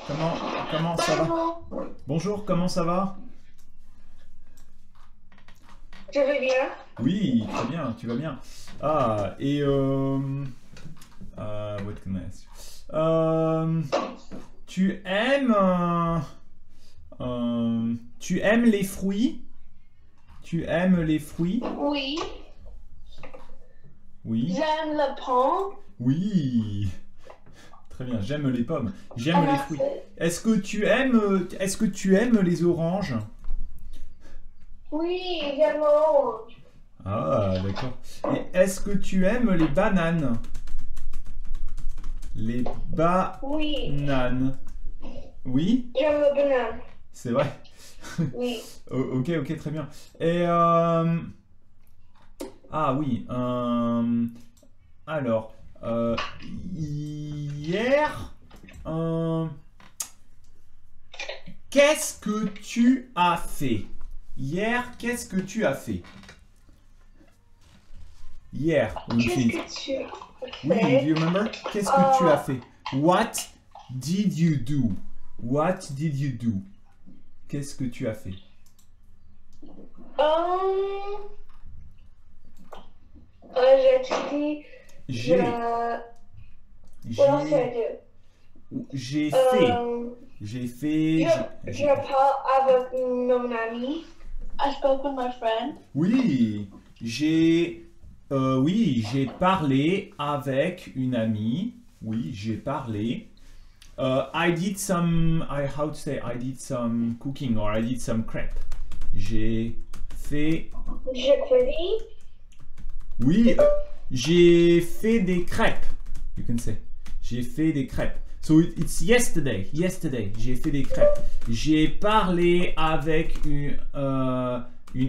Comment ça va? Bonjour, comment ça va? Je vais bien. Oui, très bien, tu vas bien. Ah, et what can I ask you? Tu aimes les fruits? Tu aimes les fruits? Oui. Oui. J'aime le pain. Oui. Très bien, j'aime les pommes. J'aime les fruits. Merci. Est-ce que tu aimes les oranges? Oui, j'aime l'orange. Ah, d'accord. Et est-ce que tu aimes les bananes? Les Oui. bananes. Oui, J'aime le banane. c'est vrai. Oui. Ok, ok, très bien. Et ah oui. Alors, hier, qu'est-ce que tu as fait? Hier, qu'est-ce que tu as fait? Hier, when you Qu'est-ce finished. que tu Oui, do fais? you remember? Qu'est-ce que tu as fait? What did you do? What did you do? Qu'est-ce que tu as fait? J'ai étudié. J'ai What else did I j'ai do? fait. J'ai fait. Je parle avec mon ami. I spoke with my friend. Oui, j'ai parlé avec une amie. Oui, j'ai parlé. I did some, how to say, I did some cooking or I did some crepe. J'ai fait. J'ai cuisiné. Oui, j'ai fait des crêpes. You can say. J'ai fait des crêpes. So it's yesterday. Yesterday, j'ai fait des crêpes. J'ai parlé avec une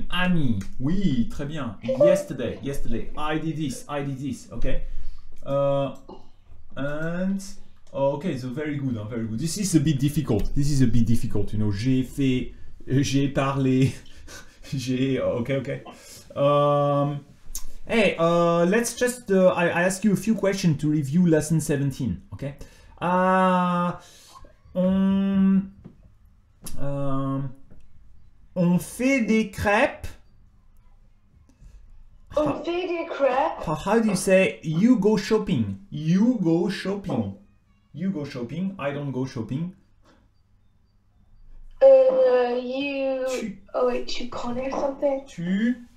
amie. Oui, très bien. Yesterday, yesterday. I did this. Okay. And okay, so very good, very good. This is a bit difficult. You know, j'ai parlé. Okay. Hey, let's just, I ask you a few questions to review lesson 17, okay? On fait des crêpes. On fait des crêpes. How do you say, you go shopping? You go shopping. You go shopping. I don't go shopping. Oh wait, tu connais something? Tu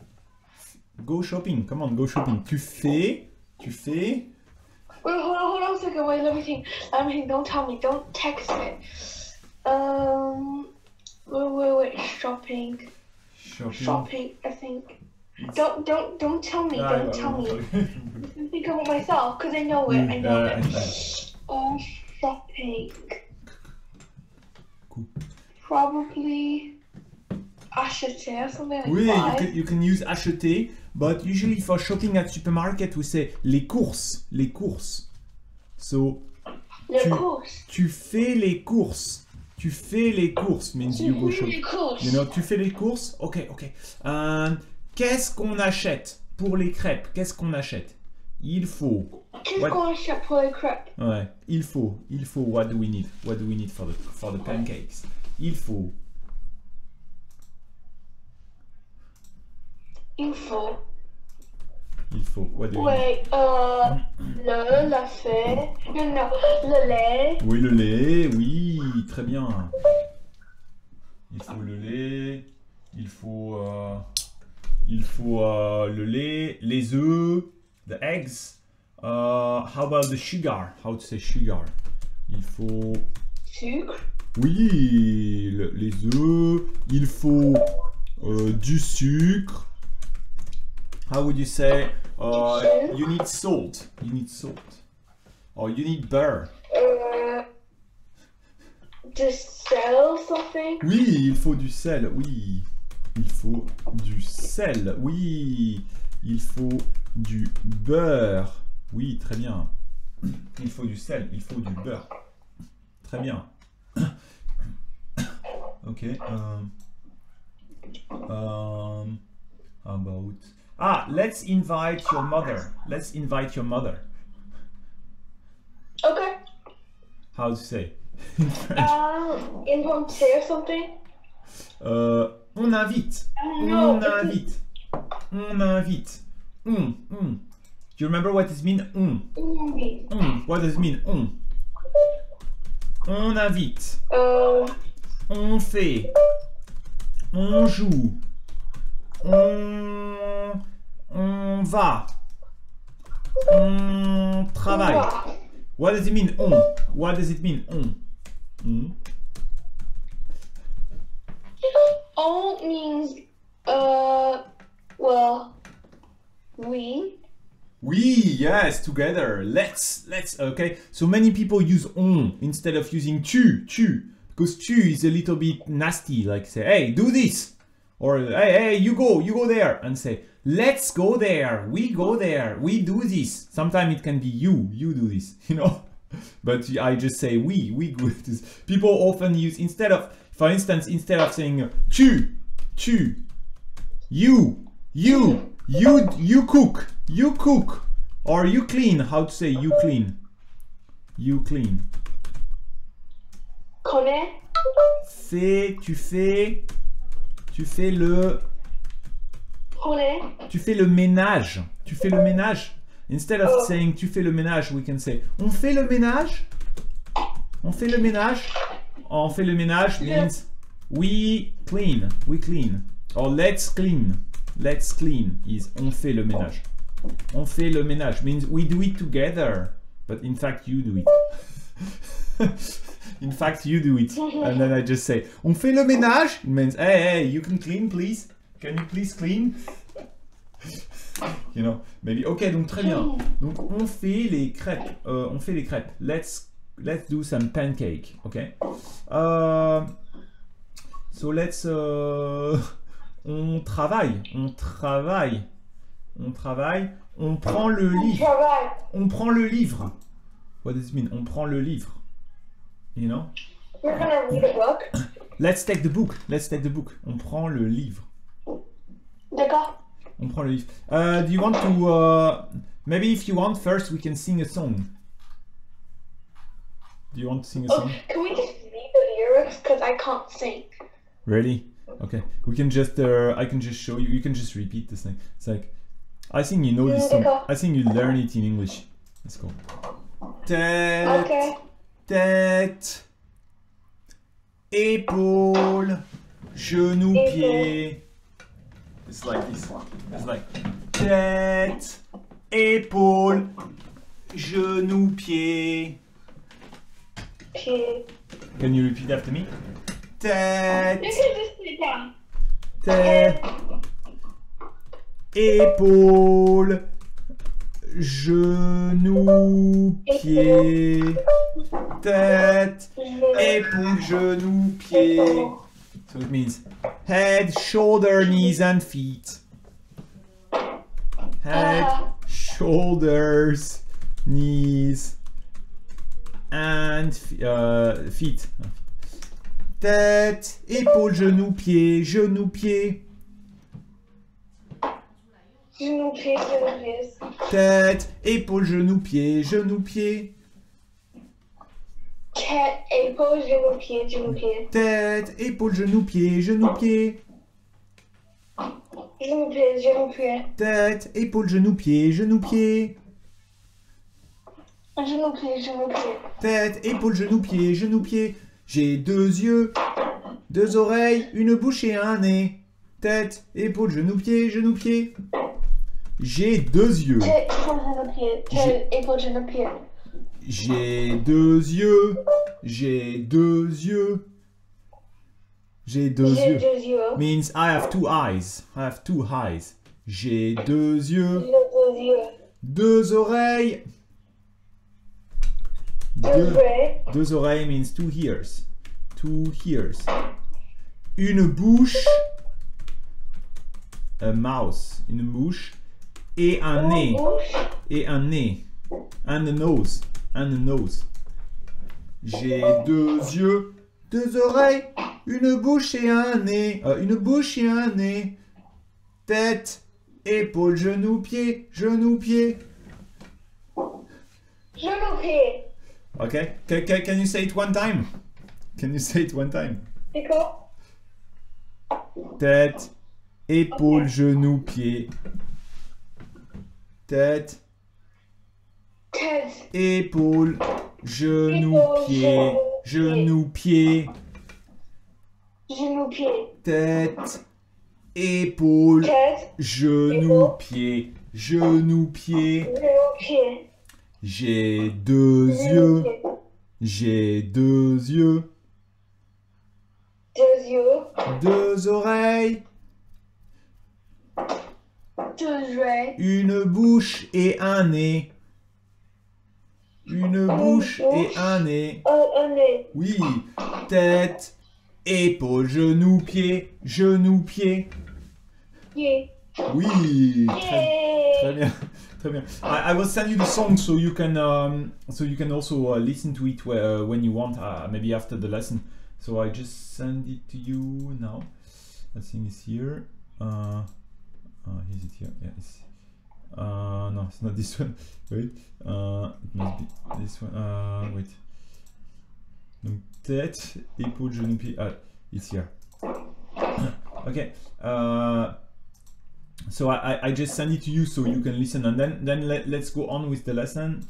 go shopping. Come on, go shopping. Tu fais. Wait, hold on a second. Wait, let me think. Don't tell me. Don't text it. Wait. Shopping. I think. Don't tell me. Don't tell me. I think about myself because I know it. I know it. Shopping. Cool. Probably acheter or something like Oui, buy. you can use acheter, but usually for shopping at supermarket, we say les courses. So, Les courses. tu fais les courses. Tu fais les courses means you go shopping. Les courses. You know, tu fais les courses. Ok. Qu'est-ce qu'on achète pour les crêpes? Qu'est-ce qu'on achète? Il faut. Qu'est-ce qu'on achète pour les crêpes? Ouais, il faut. What do we need? What do we need for the pancakes? Il faut. What do you need? Wait, la fée. Non, le lait. Oui, le lait, oui, très bien. Il faut le lait, il faut le lait, les œufs, the eggs. How about the sugar? How to say sugar? Il faut... Sucre. Oui, les œufs, il faut du sucre. How would you say? You need salt. Or you need butter. Du sel, something. Oui, il faut du sel. Oui, il faut du sel. Oui, il faut du beurre. Oui, très bien. Il faut du sel, il faut du beurre. Très bien. Ok. About... Ah, let's invite your mother. Okay. How to say? in French. Invité or something? On invite. No, On invite. On invite. Do you remember what it means? What does it mean? On invite. On fait. On joue. On va. On travaille. What does it mean? What does it mean? On means, well, we. We, yes, together. Let's, okay. So many people use on instead of using tu, because tu is a little bit nasty, like say, hey, do this. Or, hey, you go there, and say, let's go there, we go there, we do this. Sometimes it can be you do this, you know. But I just say we do this. People often use, instead of, for instance, instead of saying tu, you cook, or you clean. How to say you clean? You clean. Connais. Tu fais le. Connais. Tu fais le ménage. Tu fais le ménage. Instead of saying tu fais le ménage, we can say on fait le ménage. On fait le ménage. On fait le ménage means we clean. We clean. Or let's clean. Let's clean is on fait le ménage. On fait le ménage means we do it together. But in fact you do it. In fact you do it. And then I just say on fait le ménage. It means hey, you can clean please. Can you please clean? You know, maybe. Ok, donc très bien. Donc on fait les crêpes. On fait les crêpes. Let's do some pancake. Ok. So let's. On travaille. On prend le livre. On prend le livre. What does it mean? On prend le livre. You know? We're gonna read a book. Let's take the book. On prend le livre. D'accord. On prend le livre. Do you want to... maybe if you want, first we can sing a song. Do you want to sing a song? Can we just read the lyrics? Because I can't sing. Really? Okay. We can just... I can just show you. You can just repeat this thing. It's like... I think you know this song. I think you learn it in English. Let's go. Tête, épaule, genou, pied. It's like this. It's like tête, épaule, genou, pied. Can you repeat after me? Tête. You can just sit down. Tête, épaule, genou, pied. Tête, épaule, genou, pied. So it means head, shoulder, knees and feet. Head, shoulders, knees and feet. Tête, épaule, genou, pied, genou, pied. Genou, pied, genou, pied. Tête, épaule, genou, pied, genou, pied. Tête, épaule, genou, pied, genou, pied. Tête, épaule, genou, pied, genou, pied. Genou, pied, genou, pied. Tête, épaule, genou, pied, genou, pied. Genou, pied, genou, pied. Tête, épaule, genou, pied, genou, pied. J'ai 2 yeux, 2 oreilles, une bouche et un nez. Tête, épaule, genou, pied, genou, pied. J'ai 2 yeux. Tête, épaule, genou, pied. Tête, épaule, genou, pied. J'ai 2 yeux. J'ai 2 yeux. J'ai 2 yeux. Means I have 2 eyes. I have 2 eyes. J'ai 2 yeux. 2 oreilles. 2 oreilles means 2 ears. 2 ears. Une bouche. A mouse. Une bouche. Et un nez. Et un nez. And a nose. And a nose. J'ai 2 yeux, 2 oreilles, une bouche et un nez. Une bouche et un nez. Tête, épaule, genou, pied, genou, pied. Genou, pied. Okay. Can you say it one time? Can you say it one time? D'accord. Tête, épaules, genoux, pieds. Tête, Tête, épaules, genoux, Épaules, pieds. Genoux, pieds. genou, pied. Tête, épaules, Tête, genoux, épaules. pieds. Genoux, pieds. genou, pied. J'ai deux Genou, yeux. pied. J'ai deux yeux. Deux yeux. Deux oreilles. Deux oreilles. Une bouche et un nez. Une bouche et un nez. Un nez. Oui. Tête, épaules, genoux, pieds. Genoux, pieds. Pied. Oui. Très Yay. bien. Très bien. I will send you the song so you can also listen to it when you want, maybe after the lesson. So I just send it to you now. I think it's here. Is it here? Yeah. No, it's not this one. Wait. It must be this one. Wait. Donc tête, épaule, genou, pied. It's here. Okay. So I just send it to you so you can listen, and then let's go on with the lesson.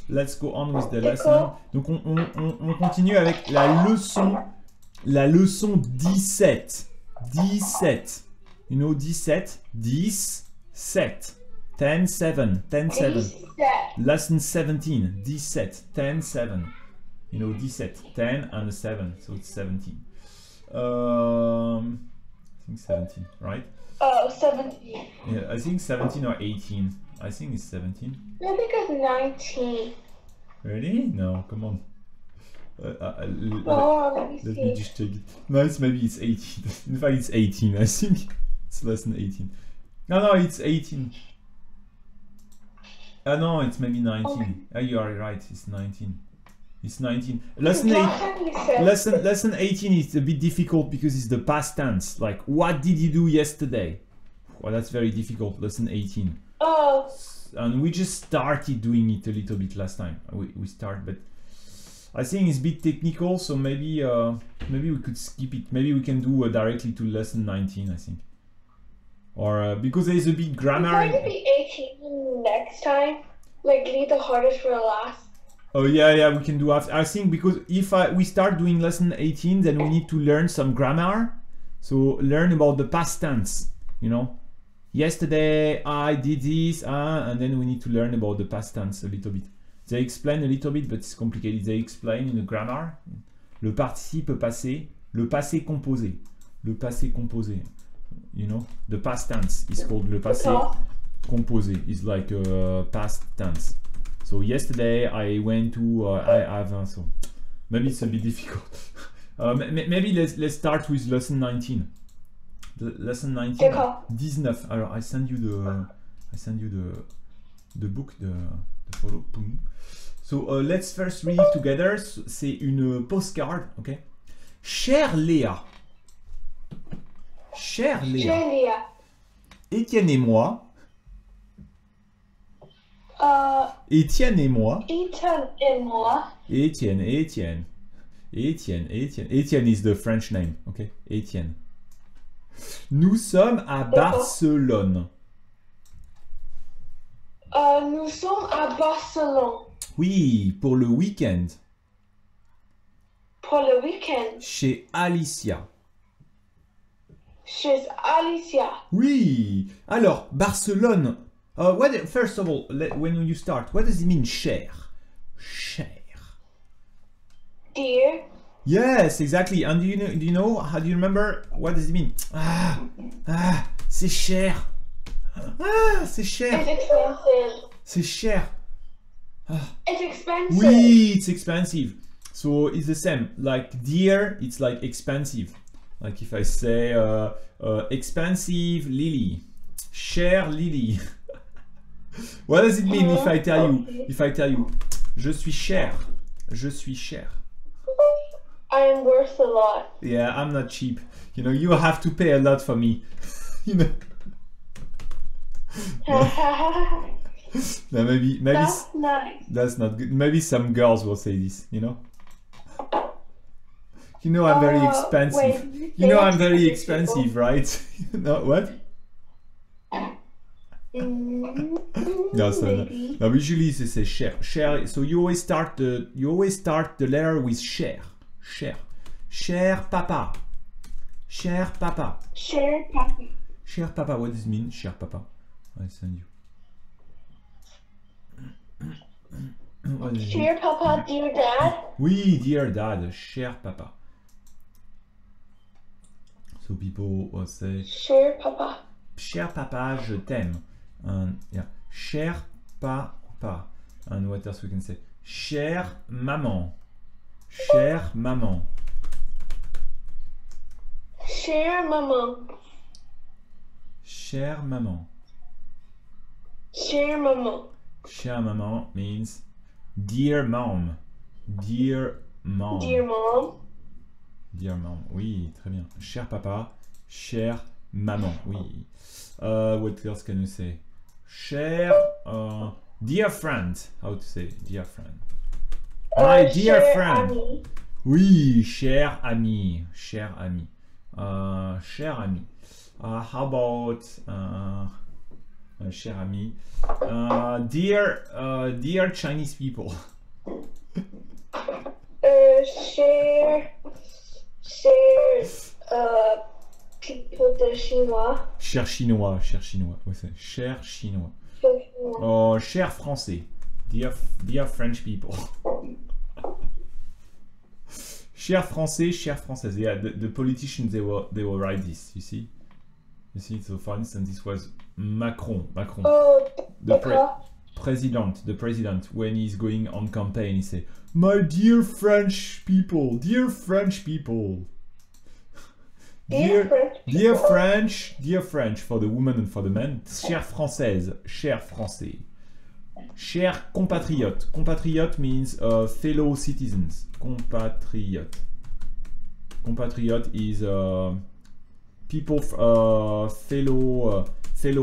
Let's go on with the lesson. Donc on continue avec la leçon 17. 17. You know 17? 10, 7. 10, 7. 10, 7. Lesson 17. 17. 10, 7. You know 17. 10 and a 7. So it's 17. I think 17, right? Oh, 17. Yeah, I think 17 or 18. I think it's 17. I think it's 19. Really? No, come on. Oh, let me Let me see. just check it. No, maybe it's 18. In fact, it's 18. I think it's less than 18. No, it's 18. No, it's maybe 19. Okay. You are right. It's 19. It's 19. Lesson Last time you said lesson 18 is a bit difficult because it's the past tense. Like, what did you do yesterday? Well, that's very difficult. Lesson 18. Oh, And we just started doing it a little bit last time. We start, but I think it's a bit technical, so maybe we could skip it. Maybe we can do directly to lesson 19, I think. Or because there is a bit grammar. it's going to be 18 next time. Like, leave the hardest for last. Oh yeah, we can do after. I think because if we start doing lesson 18, then we need to learn some grammar. So learn about the past tense, you know. Yesterday I did this, and then we need to learn about the past tense a little bit. They explain a little bit, but it's complicated. They explain in the grammar. Le participe passé, le passé composé. Le passé composé. You know, the past tense is called le passé composé. It's like past tense. So yesterday I went to I have so maybe it's a bit difficult. Maybe let's start with lesson 19. Lesson 19. 19. Alors I send you the book, the photo. So let's first read it together. C'est une postcard, okay? Chère Léa. Chère Léa. Étienne et moi. Étienne et moi. Étienne et moi. Étienne. Étienne is the French name, okay? Étienne. Nous sommes à Barcelone. Nous sommes à Barcelone. Oui, pour le week-end. Pour le week-end. Chez Alicia. Chez Alicia. Oui. Alors, Barcelone. First of all, when you start, what does it mean, cher? Cher. Dear. Yes, exactly. And do you know? How do you remember? What does it mean? C'est cher. C'est cher. It's expensive. C'est cher. It's expensive. Oui, it's expensive. So it's the same. Like dear, it's like expensive. Like if I say expensive Lily, cher Lily. What does it mean if I tell you? If I tell you, je suis cher. Je suis cher. I am worth a lot. Yeah, I'm not cheap. You know, you have to pay a lot for me. You know. Now maybe That's nice. That's not good. Maybe some girls will say this, you know. You know I'm very expensive. Wait, you know I'm very expensive, right? No, what? No, so maybe. no, usually they say cher. Cher. So you always start the letter with cher. Cher. Cher papa. Cher papa. Cher papa. Cher papa. What does it mean, cher papa? I send you. Cher papa, dear dad. Oui, dear dad. Cher papa. So people will say Cher papa. cher papa, je t'aime. And yeah, cher papa. And what else we can say? Cher maman. Cher maman. Cher maman. Cher maman. Cher maman. Cher maman means dear mom. Dear mom. Dear mom. Dear mom. Oui, très bien. Cher papa. Cher maman. Oui. What else can you say? Cher, dear friend. How to say dear friend? My dear cher friend. ami. Oui, cher ami. Cher ami. Cher ami. How about cher ami? Dear Chinese people. Cher people de chinois. Cher chinois, cher chinois. Ouais, c'est cher chinois. Cher chinois. Oh, cher français. Dear French people. Cher français, cher française. Yeah, the politicians they will write this. You see. So for instance, this was Macron. Oh, The president, when he's going on campaign, he say, "My dear French people, dear French people." Dear French for the woman and for the men. Chère française, cher français. Cher compatriote. Compatriote means fellow citizens. Compatriote. Compatriote is people, fellow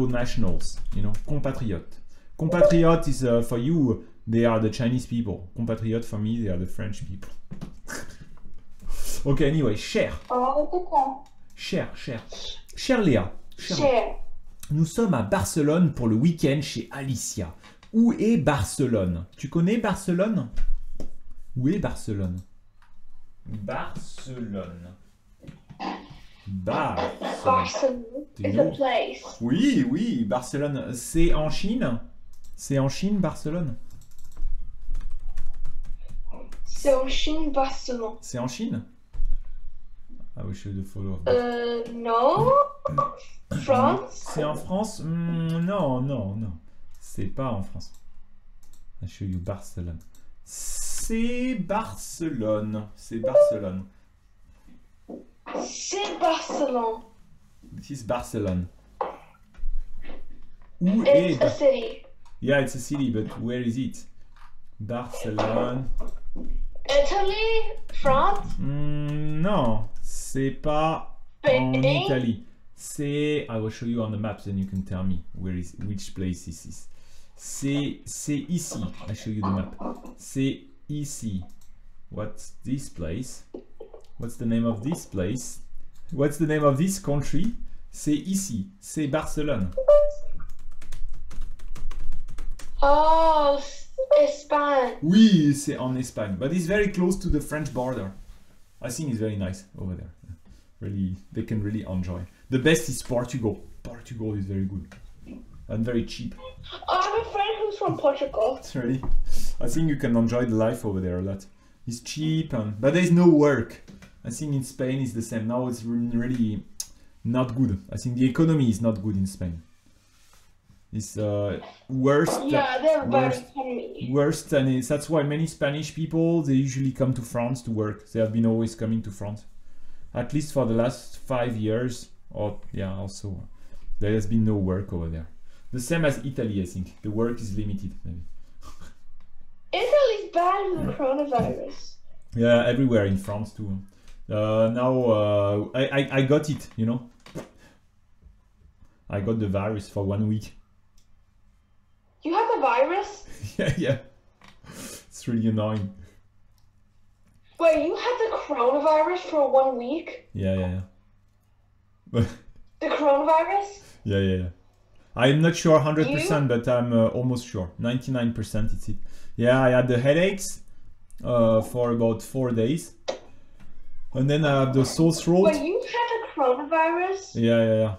nationals. You know, compatriote. Compatriote is for you, they are the Chinese people. Compatriote for me, they are the French people. Okay, anyway, cher. Cher Léa. Cher. Nous sommes à Barcelone pour le week-end chez Alicia. Où est Barcelone? Tu connais Barcelone? Où est Barcelone? Barcelone. Barcelone is a place. Oui, Barcelone. C'est en Chine? C'est en Chine, Barcelone? C'est en Chine, Barcelone. C'est en Chine? I will show you the photo of no. France? C'est en France? Non. C'est pas en France. I show you Barcelone. C'est Barcelone. C'est Barcelone. This is Barcelone. Où It's est a city. Yeah, it's a city, but where is it? Barcelone. Italy? France? Non, c'est pas en Italie. C'est, I will show you on the map, then you can tell me which place this is. C'est ici. I show you the map. C'est ici. What's this place? What's the name of this place? What's the name of this country? C'est ici. C'est Barcelone. Oh, Espagne. Oui, c'est en Espagne, but it's very close to the French border. I think it's very nice over there. Really, they can really enjoy. The best is Portugal. Portugal is very good and very cheap. I have a friend who's from Portugal. Really, I think you can enjoy the life over there a lot. It's cheap, but there's no work. I think in Spain it's the same. Now it's really not good. I think the economy is not good in Spain. It's worse. Yeah, they have a bad economy. Worse than it. That's why many Spanish people, they usually come to France to work. They have been always coming to France, at least for the last 5 years. Or yeah, also there has been no work over there. The same as Italy, I think. The work is limited, maybe. Italy's bad with the coronavirus. Yeah, everywhere in France too. Now I got it. You know, I got the virus for 1 week. You have the Yeah. It's really annoying. Wait, you had the coronavirus for 1 week? Yeah. The coronavirus? Yeah. I'm not sure 100%, but I'm almost sure. 99% it's it. Yeah, I had the headaches for about 4 days. And then I have the sore throat. Wait, you had the coronavirus? Yeah.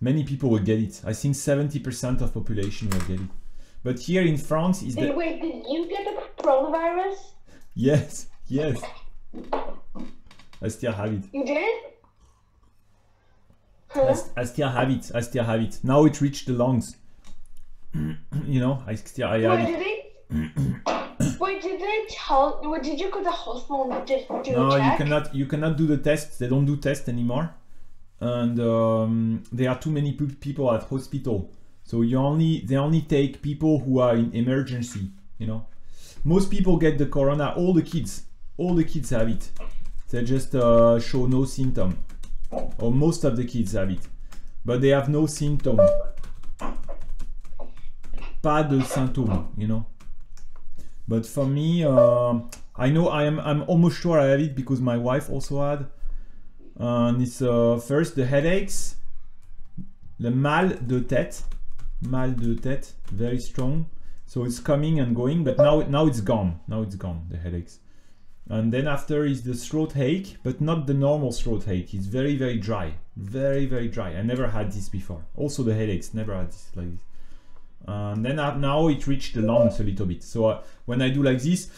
Many people will get it. I think 70% of population will get it. But here in France is the... Wait, did you get the coronavirus? Yes. I still have it. You did? Huh? I still have it. Now it reached the lungs. You know, I have it. Did you go to the hospital and just do No, a check? you cannot do the tests. They don't do tests anymore. And there are too many people at hospital. So they only take people who are in emergency, you know. Most people get the corona, all the kids have it. They just show no symptom. Or most of the kids have it. But they have no symptom. Pas de symptômes, you know. But for me, I know I'm almost sure I have it because my wife also had. And it's first the headaches, the mal de tête, very strong. So it's coming and going, but now it's gone. Now it's gone, the headaches. And then after is the throat ache, but not the normal throat ache. It's very, very dry, very dry. I never had this before. Also the headaches, never had this like this. And then now it reached the lungs a little bit. So when I do like this,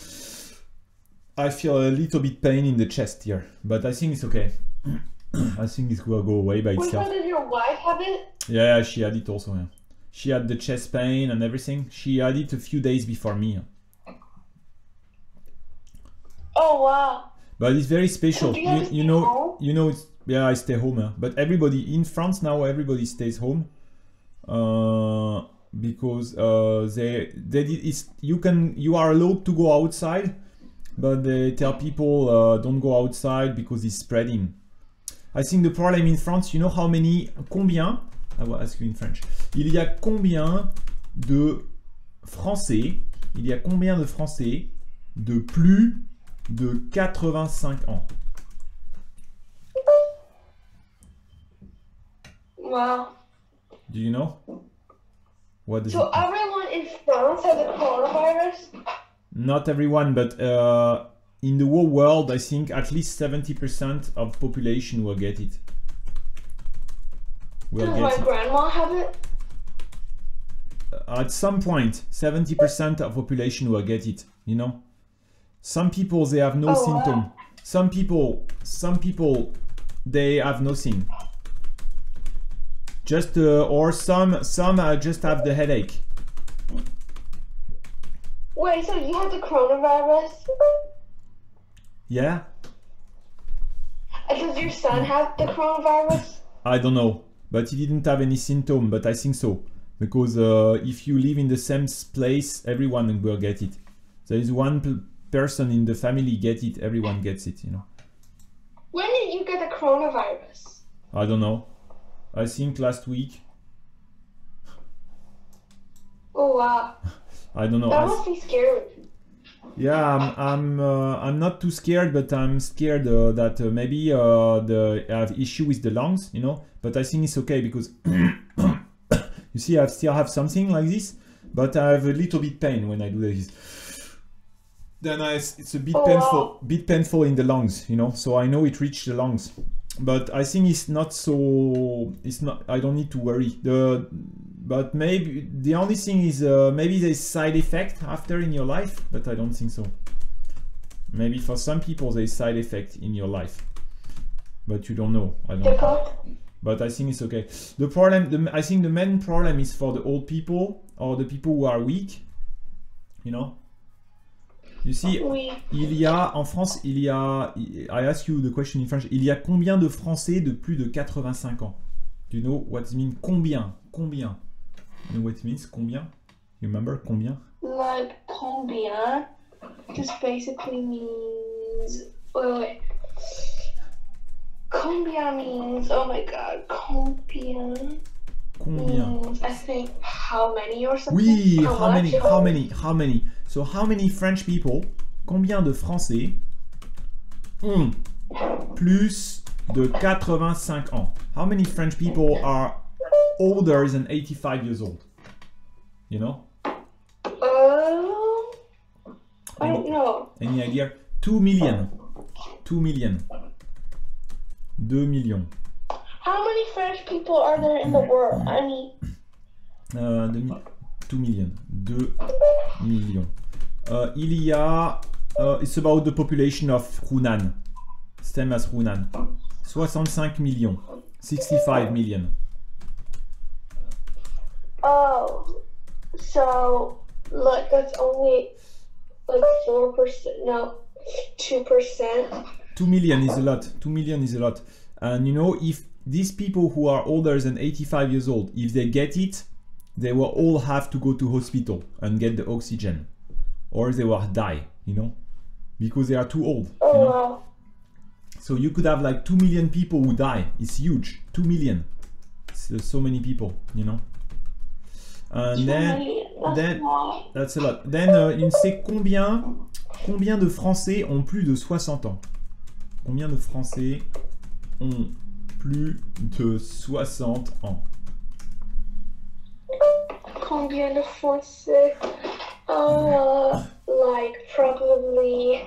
I feel a little bit pain in the chest here, but I think it's okay. I think it will go away by itself. Wait, did your wife have it? Yeah, she had it also. Yeah. She had the chest pain and everything. She had it a few days before me. Oh wow! But it's very special. So you know. It's, yeah, I stay home. Yeah. But everybody in France now, everybody stays home. Because you are allowed to go outside, but they tell people don't go outside because it's spreading. I think the problem in France, you know how many, combien, I will ask you in French, il y a combien de Français de plus de 85 ans? Wow. Do you know? What does So it everyone in France has the coronavirus? Not everyone, but in the whole world, I think at least 70% of population will get it. Does my grandma have it? At some point, 70% of population will get it, you know? Some people, they have no symptom. Wow. Some people, they have nothing. Just, or some just have the headache. Wait, so you have the coronavirus? Yeah? And does your son have the coronavirus? I don't know, but he didn't have any symptom, but I think so. Because if you live in the same place, everyone will get it. There is one person in the family get it, everyone gets it, you know. When did you get the coronavirus? I don't know. I think last week. Oh wow. I don't know. That must be scary. Yeah, I'm not too scared, but I'm scared that maybe I have issue with the lungs, you know. But I think it's okay because you see, I still have something like this, but I have a little bit pain when I do this. Then it's a bit painful in the lungs, you know. So I know it reached the lungs, but I think it's not so. It's not. I don't need to worry. But maybe the only thing is maybe there's side effect after in your life, but I don't think so. Maybe for some people there's side effect in your life, but you don't know. I don't know. But I think it's okay. The problem, I think the main problem is for the old people or the people who are weak, you know. You see, il y a en France, I ask you the question in French. Il y a combien de Français de plus de 85 ans? Do you know what it means? Combien? Combien? You know what it means? Combien? You remember? Combien? Like combien just basically means wait. Combien means, oh my god, combien. Combien? I think how many or something. Oui, how many? So how many French people, combien de Français ont plus de 85 ans? How many French people are older than 85 years old? You know? I don't know. Any idea? 2 million. 2 million. 2 millions. How many French people are there in the world? I mean... 2 million. 2 millions. Il y a... it's about the population of Hunan. Same as Hunan. 65 millions. 65 million. Oh. So, like, that's only... like 4%, no, 2%. 2 million is a lot. 2 million is a lot. And you know, if these people who are older than 85 years old, if they get it, they will all have to go to hospital and get the oxygen. Or they will die, you know, because they are too old. Oh, you know? wow. So you could have like 2 million people who die. It's huge. 2 million. It's so many people, you know. And that's a lot. Then, il sait combien de Français ont plus de 60 ans? Combien de Français ont plus de 60 ans? Combien de Français? Like probably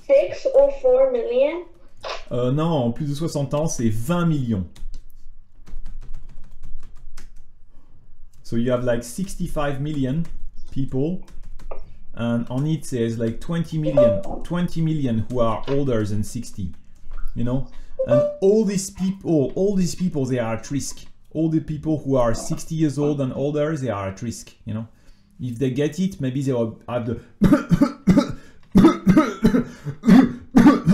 6 or 4 million. Non, plus de 60 ans, c'est 20 millions. So you have like 65 million people, and on it says like 20 million who are older than 60, you know, and all these people, they are at risk. All the people who are 60 years old and older, they are at risk, you know. If they get it, maybe they will have the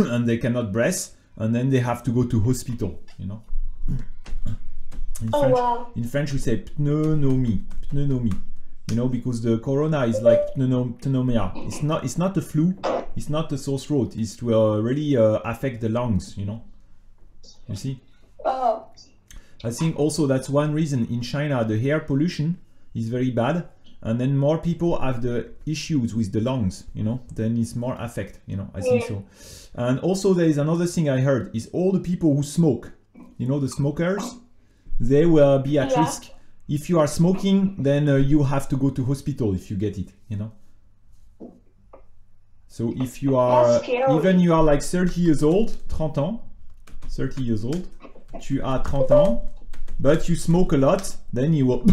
and they cannot breathe, and then they have to go to hospital, you know. In French we say pneumonie, you know, because the corona is like pneumonia. It's not the flu, it's not the sore throat. It will really affect the lungs, you know. You see? Oh. I think also that's one reason in China the air pollution is very bad, and then more people have the issues with the lungs, you know, then it's more affect, you know. I think so. And also there is another thing I heard is all the people who smoke, you know, the smokers, they will be at risk. If you are smoking, then you have to go to hospital if you get it, you know. So if you are, even you are like 30 years old, 30 ans, 30 years old, tu as 30 ans, but you smoke a lot, then you will,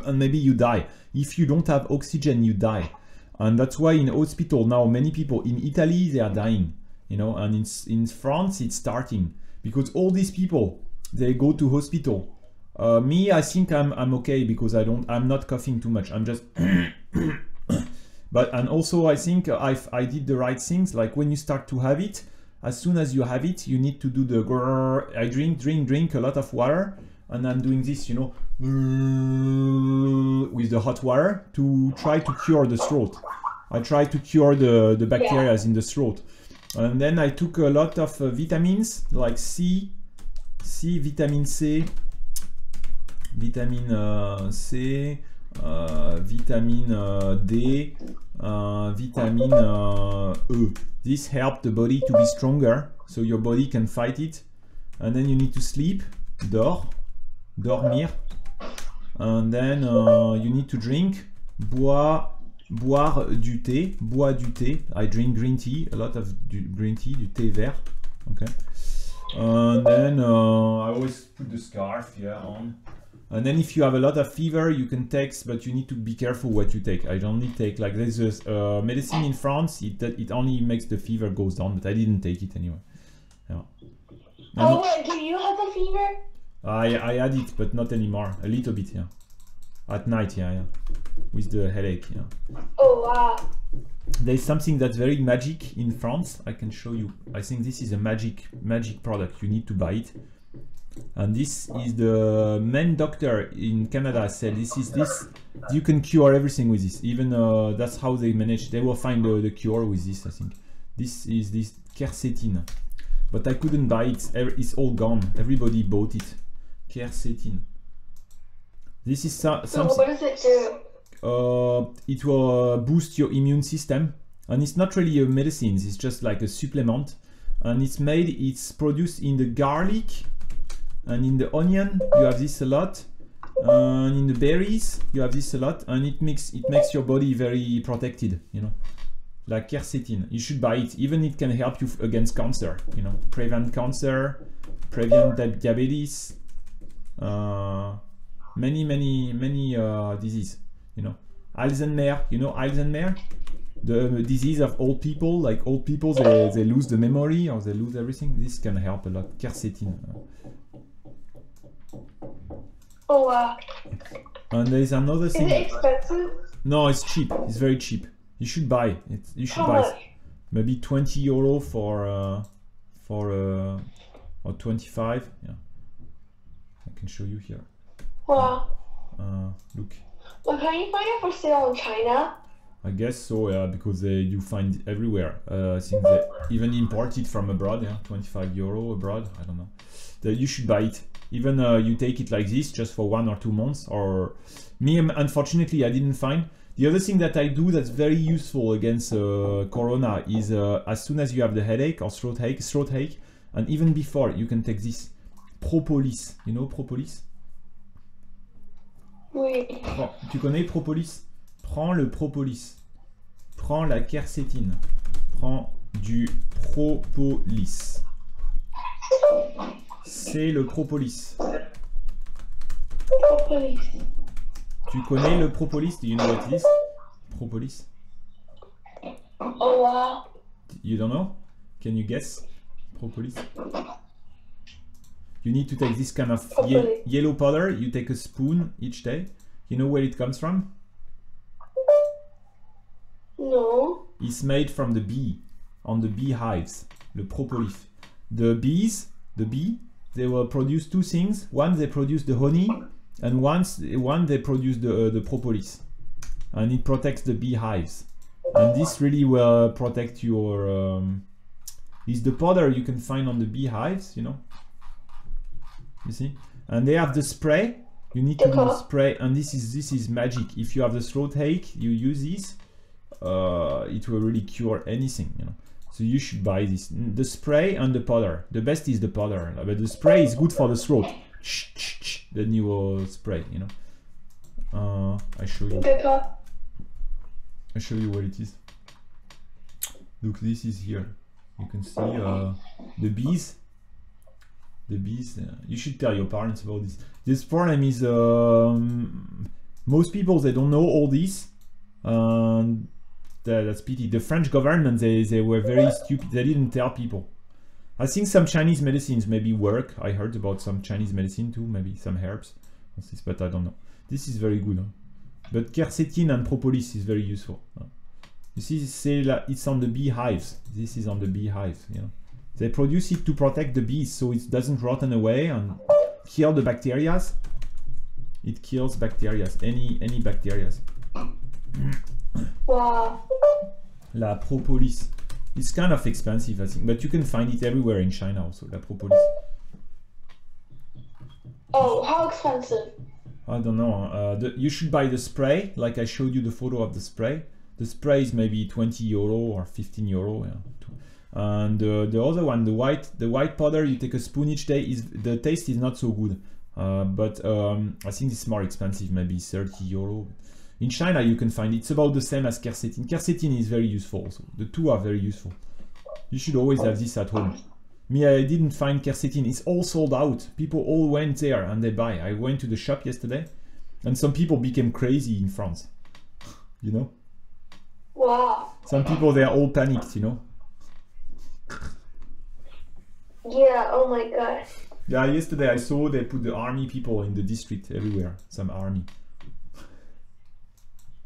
and maybe you die. If you don't have oxygen, you die. And that's why in hospital now, many people, in Italy, they are dying, you know, and in France, it's starting. Because all these people, they go to hospital. Me, I think I'm okay because I'm not coughing too much. I'm just, but, and also I think I did the right things. Like when you start to have it, as soon as you have it, you need to do the grrr. I drink a lot of water, and I'm doing this, you know, with the hot water to try to cure the throat. I try to cure the bacteria in the throat. And then I took a lot of vitamins like vitamin C, vitamin C, vitamin D, vitamin E. This helps the body to be stronger, so your body can fight it. And then you need to sleep, dormir. And then you need to drink, boire du thé. I drink green tea, a lot of green tea, du thé vert. Okay. And then I always put the scarf on. And then if you have a lot of fever, you can take, but you need to be careful what you take. I only take, like there's a medicine in France, it only makes the fever goes down, but I didn't take it anyway. Yeah. Oh wait, do you have the fever? I had it, but not anymore. A little bit, yeah. At night, yeah. With the headache, yeah. Oh wow. There's something that's very magic in France. I can show you. I think this is a magic product. You need to buy it. And this is the main doctor in Canada said this you can cure everything with this. Even that's how they manage. They will find the cure with this. I think this is this quercétine. but I couldn't buy it. It's all gone. Everybody bought it. Quercetin. This is something. So what does it do? It will boost your immune system, and it's not really a medicine. It's just like a supplement, and it's produced in the garlic and in the onion. You have this a lot, and in the berries you have this a lot, and it makes your body very protected. You know, like quercetin. You should buy it. Even it can help you against cancer. You know, prevent cancer, prevent diabetes. Many disease, you know. Alzheimer, you know Alzheimer? The disease of old people, like old people, they lose the memory or they lose everything. This can help a lot. Quercetin. Oh wow. And there is another thing. Is it expensive? No, it's cheap. It's very cheap. You should buy it. You should How buy much? maybe 20 euro or 25. Yeah. I can show you here. Wow. Look. Well, can you find it for sale in China? I guess so, yeah, because you find it everywhere. I think they even import it from abroad, yeah, 25 euro abroad, I don't know. You should buy it. Even you take it like this, just for 1 or 2 months, or me, unfortunately, I didn't find. The other thing that I do that's very useful against corona is as soon as you have the headache or throat ache, and even before, you can take this propolis. You know propolis? Oui. Tu connais propolis? Prends le propolis. Prends la quercétine. Prends du propolis. C'est le propolis. Propolis. Tu connais le propolis? Do you know what it is? Propolis? Oh wow. You don't know? Can you guess? Propolis? You need to take this kind of yellow powder. You take a spoon each day. You know where it comes from? No. It's made from the bee, on the beehives, le propolis. The bee, they will produce 2 things. One, they produce the honey, and one they produce the propolis. And it protects the beehives. And this really will protect your... is the powder you can find on the beehives, you know? You see? And they have the spray. You need to do the spray, and this is magic. If you have the throat ache, you use this. It will really cure anything, you know. So you should buy this. The spray and the powder. The best is the powder, but the spray is good for the throat. Then you will spray, you know. I show you. I show you what it is. Look, this is here. You can see the bees. The bees. You should tell your parents about this. This problem is most people, they don't know all this. That's pity. The French government, they were very stupid. They didn't tell people. I think some Chinese medicines maybe work. I heard about some Chinese medicine too, maybe some herbs, but I don't know. This is very good. Huh? But quercetin and propolis is very useful. Huh? You see, it's on the beehives. This is on the beehives. You know, they produce it to protect the bees so it doesn't rotten away and kill the bacteria. It kills bacteria, any bacteria. Wow. La propolis. It's kind of expensive, I think, but you can find it everywhere in China also, la propolis. Oh, how expensive? I don't know. You should buy the spray, like I showed you the photo of the spray. The spray is maybe 20 euro or 15 euro. Yeah. And the other one, the white powder, you take a spoon each day. The taste is not so good, but I think it's more expensive, maybe 30 euro. In China, you can find it's about the same as quercetin. Quercetin is very useful also. The two are very useful. You should always have this at home. Me, I didn't find quercetin. It's all sold out. People all went there and they buy. I went to the shop yesterday and some people became crazy in France. You know? Wow. Some people, they are all panicked, you know? Yeah, oh my god. Yeah, yesterday I saw they put the army people in the district everywhere. Some army.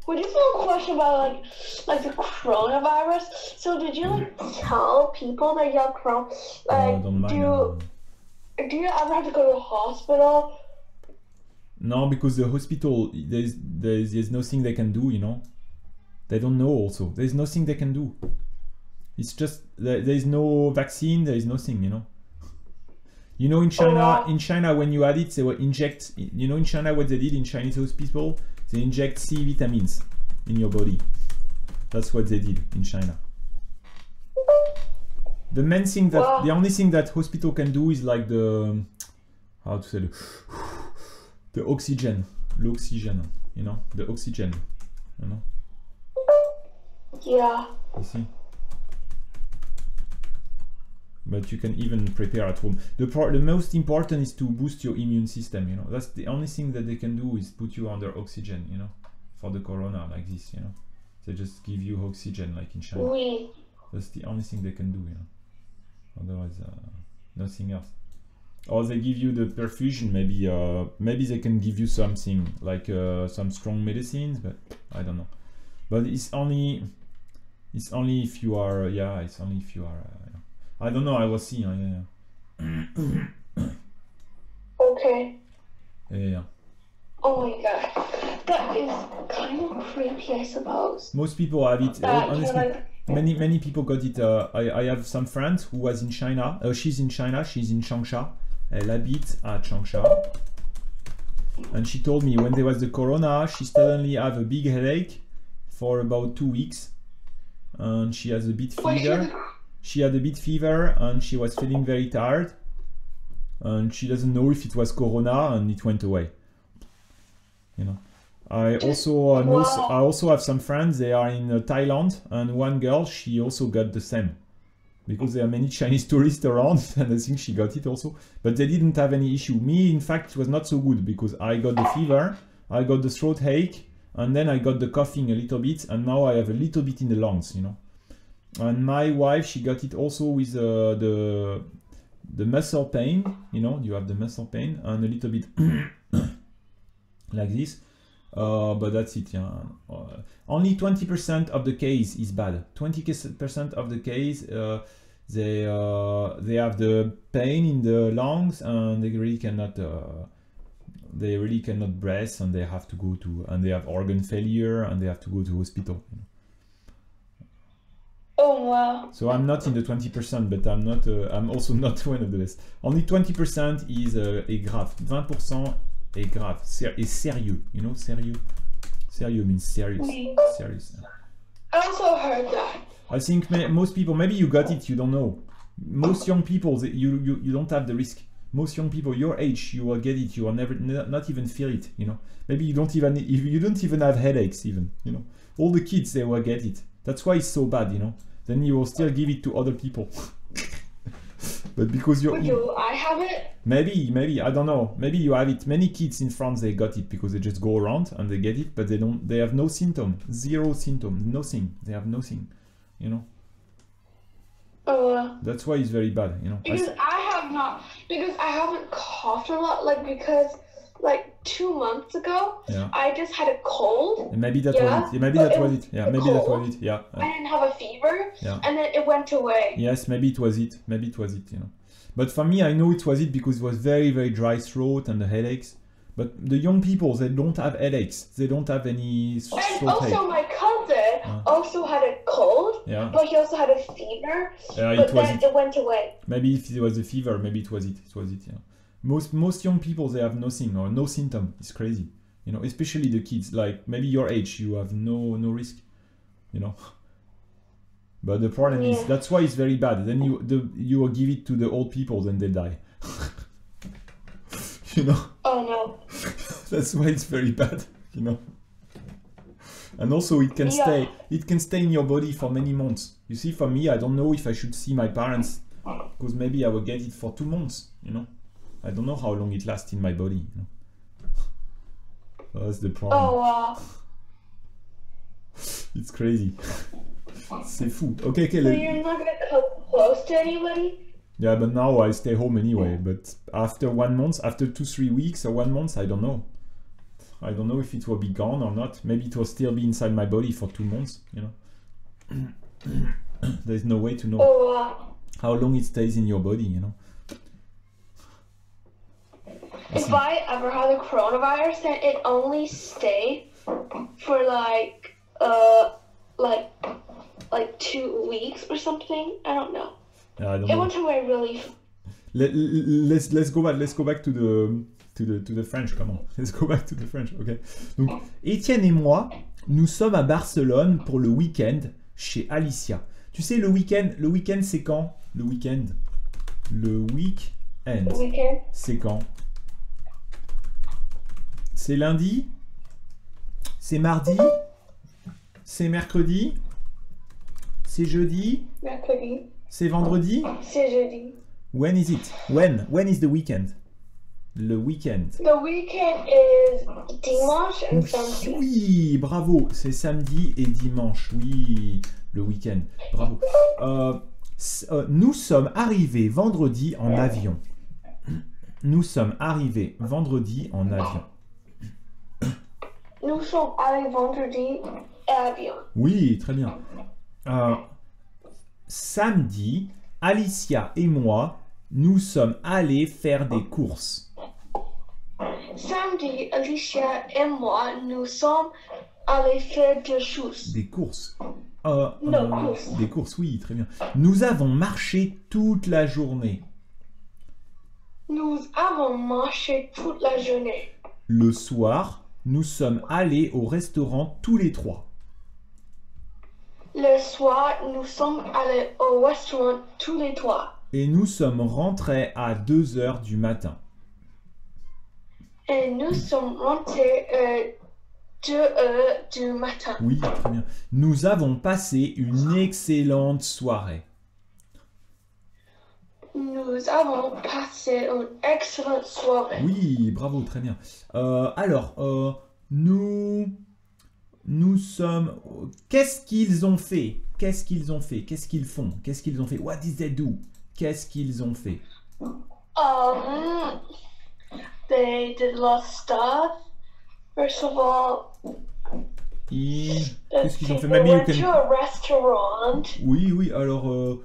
Well, just a little question about like the coronavirus. So did you like tell people that you have corona? Like, do you ever have to go to the hospital? No, because the hospital there's nothing they can do, you know. They don't know also. There's nothing they can do. It's just there is no vaccine, there is nothing, you know. You know, in China, when you had it, they would inject. You know, in China, what they did in Chinese hospital, they inject C vitamins in your body. That's what they did in China. The main thing that the only thing that hospital can do is like the how to say the oxygen, you know, the oxygen, you know. Yeah. You see. But you can even prepare at home. The most important is to boost your immune system, you know. That's the only thing that they can do is put you under oxygen, you know, for the corona like this, you know. They just give you oxygen like in China. Oui. That's the only thing they can do, you know. Otherwise, nothing else. Or they give you the perfusion, maybe they can give you something like some strong medicines, but I don't know. But it's only if you are, it's only if you are. I don't know. I will see. Okay. Yeah. Oh my god, that is kind of creepy, I suppose. Most people have it. Honestly, many people got it. I have some friends who was in China. She's in China. She's in Changsha. Elle habite à Changsha. And she told me when there was the corona, she suddenly have a big headache for about 2 weeks, and she has a bit fever. She had a bit fever and she was feeling very tired, and she doesn't know if it was corona, and it went away. You know, I also have some friends. They are in Thailand, and one girl, she also got the same, because there are many Chinese tourists around, and I think she got it also. But they didn't have any issue. Me, in fact, it was not so good, because I got the fever, I got the throat ache, and then I got the coughing a little bit, and now I have a little bit in the lungs, you know. And my wife, she got it also with the muscle pain, you know, you have the muscle pain, and a little bit like this, but that's it. Yeah. Only 20% of the case is bad. 20% of the case, they have the pain in the lungs, and they really cannot breathe, and they have to go to, and they have organ failure, and they have to go to hospital. You know. Oh wow. So I'm not in the 20%, but I'm also not one of the best. Only 20% is grave. 20% est grave. Est sérieux. You know, sérieux. Sérieux means serious. Oui. Serious. I also heard that. I think most people, maybe you got it, you don't know. Most young people, you don't have the risk. Most young people your age, you will get it. You will not even feel it. You know. Maybe you don't even have headaches even. You know. All the kids, they will get it. That's why it's so bad. You know. Then you will still give it to other people. But because you're... Do I have it? Maybe, I don't know. Maybe you have it. Many kids in France, they got it because they just go around and they get it, but they have no symptom. Zero symptom. Nothing. They have nothing. You know? Oh, that's why it's very bad, you know? Because I haven't coughed a lot, because 2 months ago, I just had a cold. And maybe that was it. Maybe that was it. Yeah, maybe that was it. Yeah. I didn't have a fever, and then it went away. Yes, maybe it was it. Maybe it was it, you know. But for me, I know it was it because it was very, very dry throat and the headaches. But the young people, they don't have headaches. They don't have any throat And also, my cousin also had a cold, but he also had a fever. But then it went away. Maybe if it was a fever, maybe it was it. It was it, yeah. Most young people, they have nothing or no symptom. It's crazy, you know. Especially the kids, like maybe your age, you have no risk, you know. But the problem is that's why it's very bad. Then you will give it to the old people, then they die. You know. Oh no. That's why it's very bad, you know. And also it can stay. It can stay in your body for many months. You see, for me, I don't know if I should see my parents because maybe I will get it for 2 months, you know. I don't know how long it lasts in my body. You know? So that's the problem. Oh wow. It's crazy. C'est fou. Okay. So you're not gonna come close to anybody? Yeah, but now I stay home anyway. But after 1 month, after 2-3 weeks or 1 month, I don't know. I don't know if it will be gone or not. Maybe it will still be inside my body for 2 months. You know. There's no way to know how long it stays in your body. You know. If I ever had the coronavirus, then it only stayed for like 2 weeks or something. I don't know. I don't It know. went away really. Let's go back to the French. Comment? Let's go back to the French. Ok. Donc, Étienne et moi, nous sommes à Barcelone pour le week-end chez Alicia. Tu sais, le week-end, c'est quand? Le week-end, Weekend. c'est quand? C'est lundi? C'est mardi? C'est mercredi? C'est jeudi? Mercredi. C'est vendredi? C'est jeudi. When is it? When is the weekend? Le weekend. The weekend is dimanche and samedi. Oui, bravo. C'est samedi et dimanche. Oui, le week-end. Bravo. Nous sommes arrivés vendredi en avion. Nous sommes arrivés vendredi en avion. Nous sommes allés vendredi à avion. Oui, très bien. Samedi, Alicia et moi, nous sommes allés faire des courses. Samedi, Alicia et moi, nous sommes allés faire des choses. Des courses. Courses. Des courses, oui, très bien. Nous avons marché toute la journée. Nous avons marché toute la journée. Le soir, nous sommes allés au restaurant tous les trois. Le soir, nous sommes allés au restaurant tous les trois. Et nous sommes rentrés à 2 heures du matin. Et nous sommes rentrés à 2 heures du matin. Oui, très bien. Nous avons passé une excellente soirée. Nous avons passé une excellente soirée. Oui, bravo, très bien. Nous sommes... Qu'est-ce qu'ils ont fait? Qu'est-ce qu'ils ont fait? Qu'est-ce qu'ils font? Qu'est-ce qu'ils ont fait? What did they do? Qu'est-ce qu'ils ont fait? They did a lot of stuff. First of all, Qu'est-ce qu'ils ont fait? they Maybe you went to can... a restaurant. Oui, alors,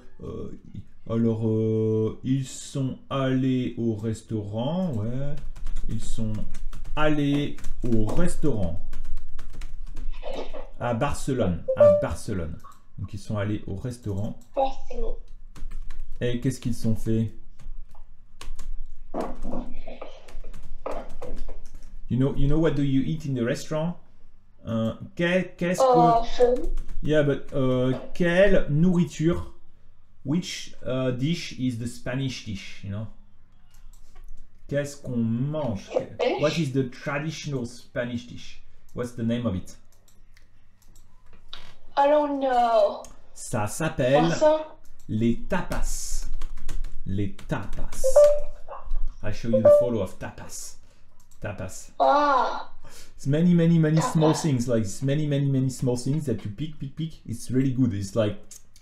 ils sont allés au restaurant, ouais. Ils sont allés au restaurant. À Barcelone. Donc, ils sont allés au restaurant. Et qu'est-ce qu'ils ont fait? You know what do you eat in the restaurant? Qu'est-ce que... Food. Yeah, but quelle nourriture? Which dish is the Spanish dish, you know? Qu'est-ce qu'on mange? What is the traditional Spanish dish? What's the name of it? I don't know. Ça s'appelle les tapas. Les tapas. I'll show you the photo of tapas. Tapas. It's many small things, like many small things that you pick. It's really good. It's like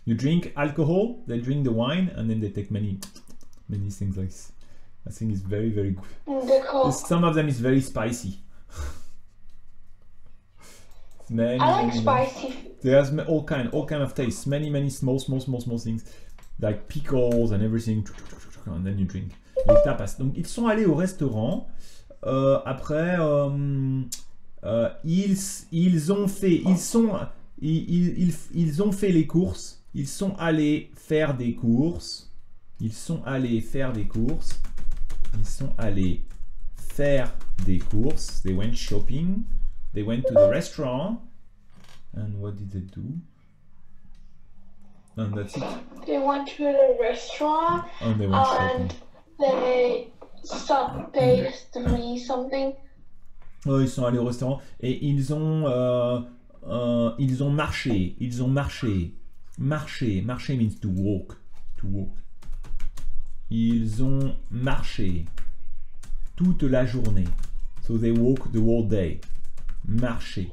you drink alcohol, they drink the wine, and then they take many things like this. I think it's very good. Some of them is very spicy. I like spicy food. There's all kind of tastes. Many small things, like pickles and everything. And then you drink. Les tapas. Donc ils sont allés au restaurant. Après, ils ont fait les courses. Ils sont allés faire des courses. Ils sont allés faire des courses. They went shopping. They went to the restaurant. And what did they do? And that's it. They went to the restaurant. And they went shopping. They something. Ils sont allés au restaurant et ils ont marché. Marcher means to walk. Ils ont marché toute la journée. So they walk the whole day. Marcher.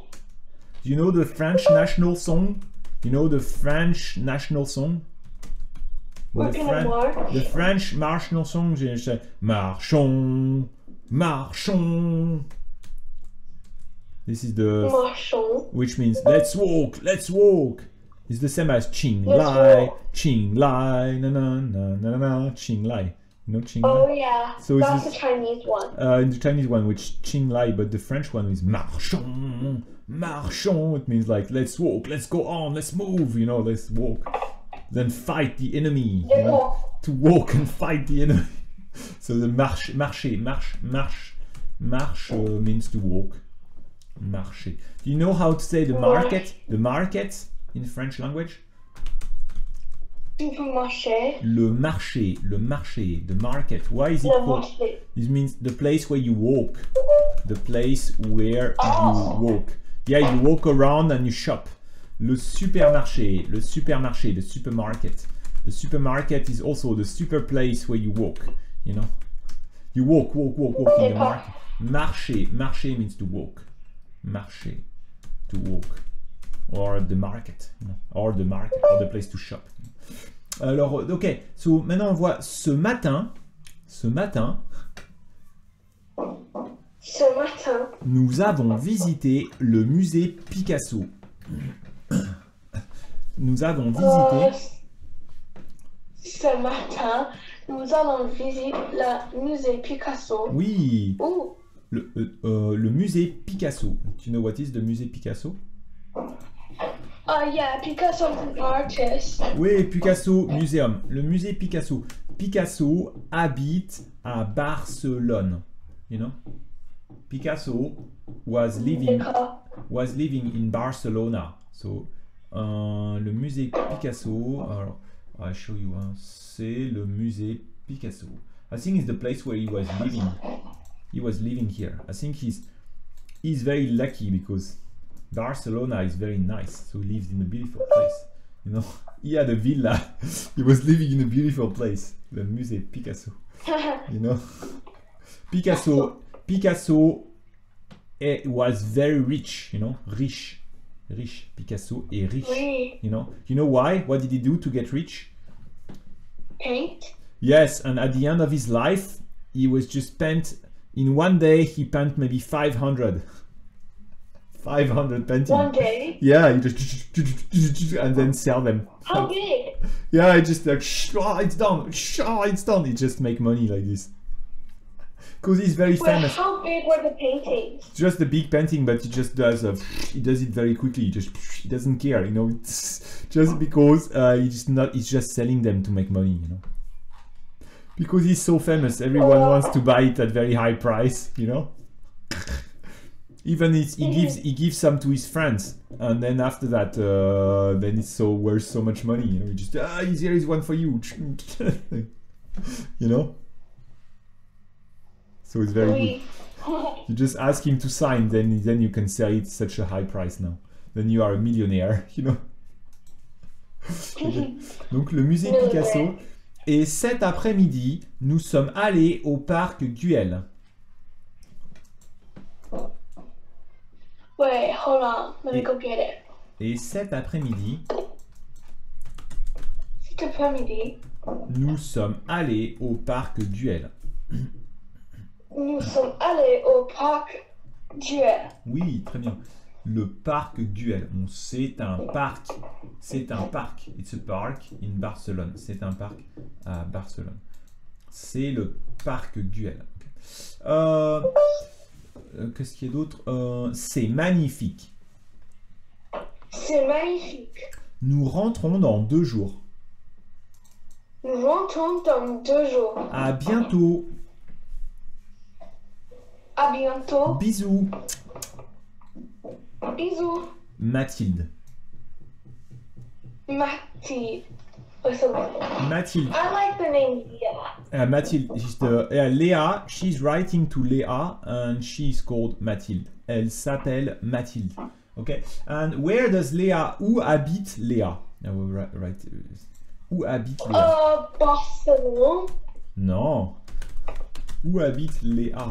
Do you know the French national song? The French national song? The French national song, marchons, marchons. This is the... Marchons. Which means let's walk. It's the same as Ching Lai, na na na na na na, Ching Lai. You know Qinglai? Oh yeah, So that's it's the Chinese one. in the Chinese one, which Qinglai, but the French one is marchons, marchons. It means like let's walk, let's go on, let's move. You know, let's walk. Then fight the enemy. You know? To walk and fight the enemy. So the marche means to walk. Marcher. Do you know how to say the market? The market in French language? Supermarché. Le marché, the market. Why is it called? This means the place where you walk. The place where you walk. Yeah, you walk around and you shop. Le supermarché, the supermarket. The supermarket is also the super place where you walk, you know. You walk in the market. Marché means to walk. Marché, to walk. Or the market, you know. Or the market, or the place to shop. Alors, ok, so maintenant on voit ce matin, nous avons visité le musée Picasso. Nous avons visité... Ce matin, nous allons visiter le musée Picasso. Oui. Ooh. Le musée Picasso. Do you know what is the musée Picasso? Yeah, Picasso is an artist. Oui, Picasso Museum. Le musée Picasso. Picasso habite à Barcelone. You know? Picasso was living in Barcelona. So, le musée Picasso. Alors, I'll show you. C'est le musée Picasso. I think it's the place where he was living. He was living here. I think he's very lucky because Barcelona is very nice. So he lives in a beautiful place. You know, he had a villa. He was living in a beautiful place. The musée Picasso. You know, Picasso was very rich. You know, rich. Picasso est riche. Oui. You know why? What did he do to get rich? Paint? Yes, and at the end of his life, he was just spent, in one day, he painted maybe 500 paintings. One day? Yeah, he just, and then sell them. How big? Yeah, he just like, it's done, it's done. He just make money like this. Because he's very famous. How big were the paintings? Just a big painting, but he just does he does it very quickly. He doesn't care, you know. It's just because he's just selling them to make money, you know. Because he's so famous, everyone wants to buy it at very high price, you know. Even he gives some to his friends, and then after that, then it's so worth so much money, you know. He just here is one for you, you know. So it's very good. You just ask him to sign, then you can sell it such a high price now. Then you are a millionaire, you know. Okay. Donc le musée Picasso. Et cet après-midi, nous sommes allés au parc Güell. Wait, hold on. Let me go get it. Et cet après-midi, nous sommes allés au parc Güell. Nous sommes allés au parc Güell. Oui, très bien. Le parc Güell. Bon, c'est un parc. C'est un parc. It's a park in Barcelone. C'est un parc à Barcelone. C'est le parc Güell. Okay. Qu'est-ce qu'il y a d'autre? C'est magnifique. C'est magnifique. Nous rentrons dans 2 jours. Nous rentrons dans 2 jours. À bientôt. À bientôt. Bisous. Bisous. Mathilde. Mathilde. Or something. Mathilde. I like the name Leah. Mathilde. Léa, she's writing to Léa and she's called Mathilde. Elle s'appelle Mathilde. Okay. And where does Léa, où habite Léa? Right. Où habite Léa? Barcelone. Non. Où habite Léa?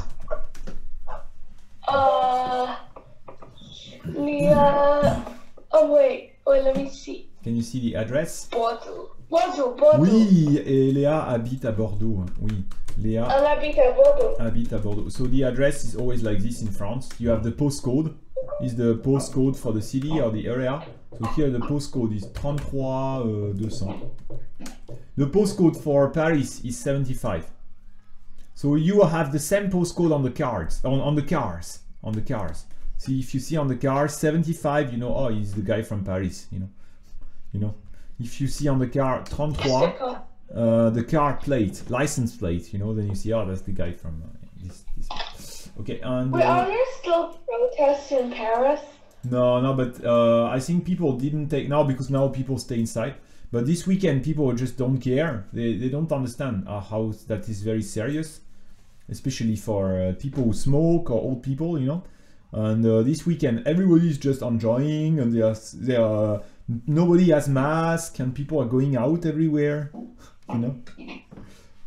Leah. Oh wait, let me see. Can you see the address? Bordeaux. Oui, et Léa habite à Bordeaux. Oui, Léa habite à Bordeaux. So the address is always like this in France. You have the postcode. Is the postcode for the city or the area. So here the postcode is 33 200. The postcode for Paris is 75. So you have the same postcode on the cards, on the cars. See, if you see on the car 75, you know, oh, he's the guy from Paris, you know. If you see on the car 33, the car plate, license plate, you know, then you see, oh, that's the guy from this. Okay, and wait, are there still protests in Paris? No, but I think people didn't take now because now people stay inside. But this weekend, people just don't care. They don't understand how that is very serious, especially for people who smoke or old people, you know. And this weekend, everybody is just enjoying, and they are nobody has mask, and people are going out everywhere, you know.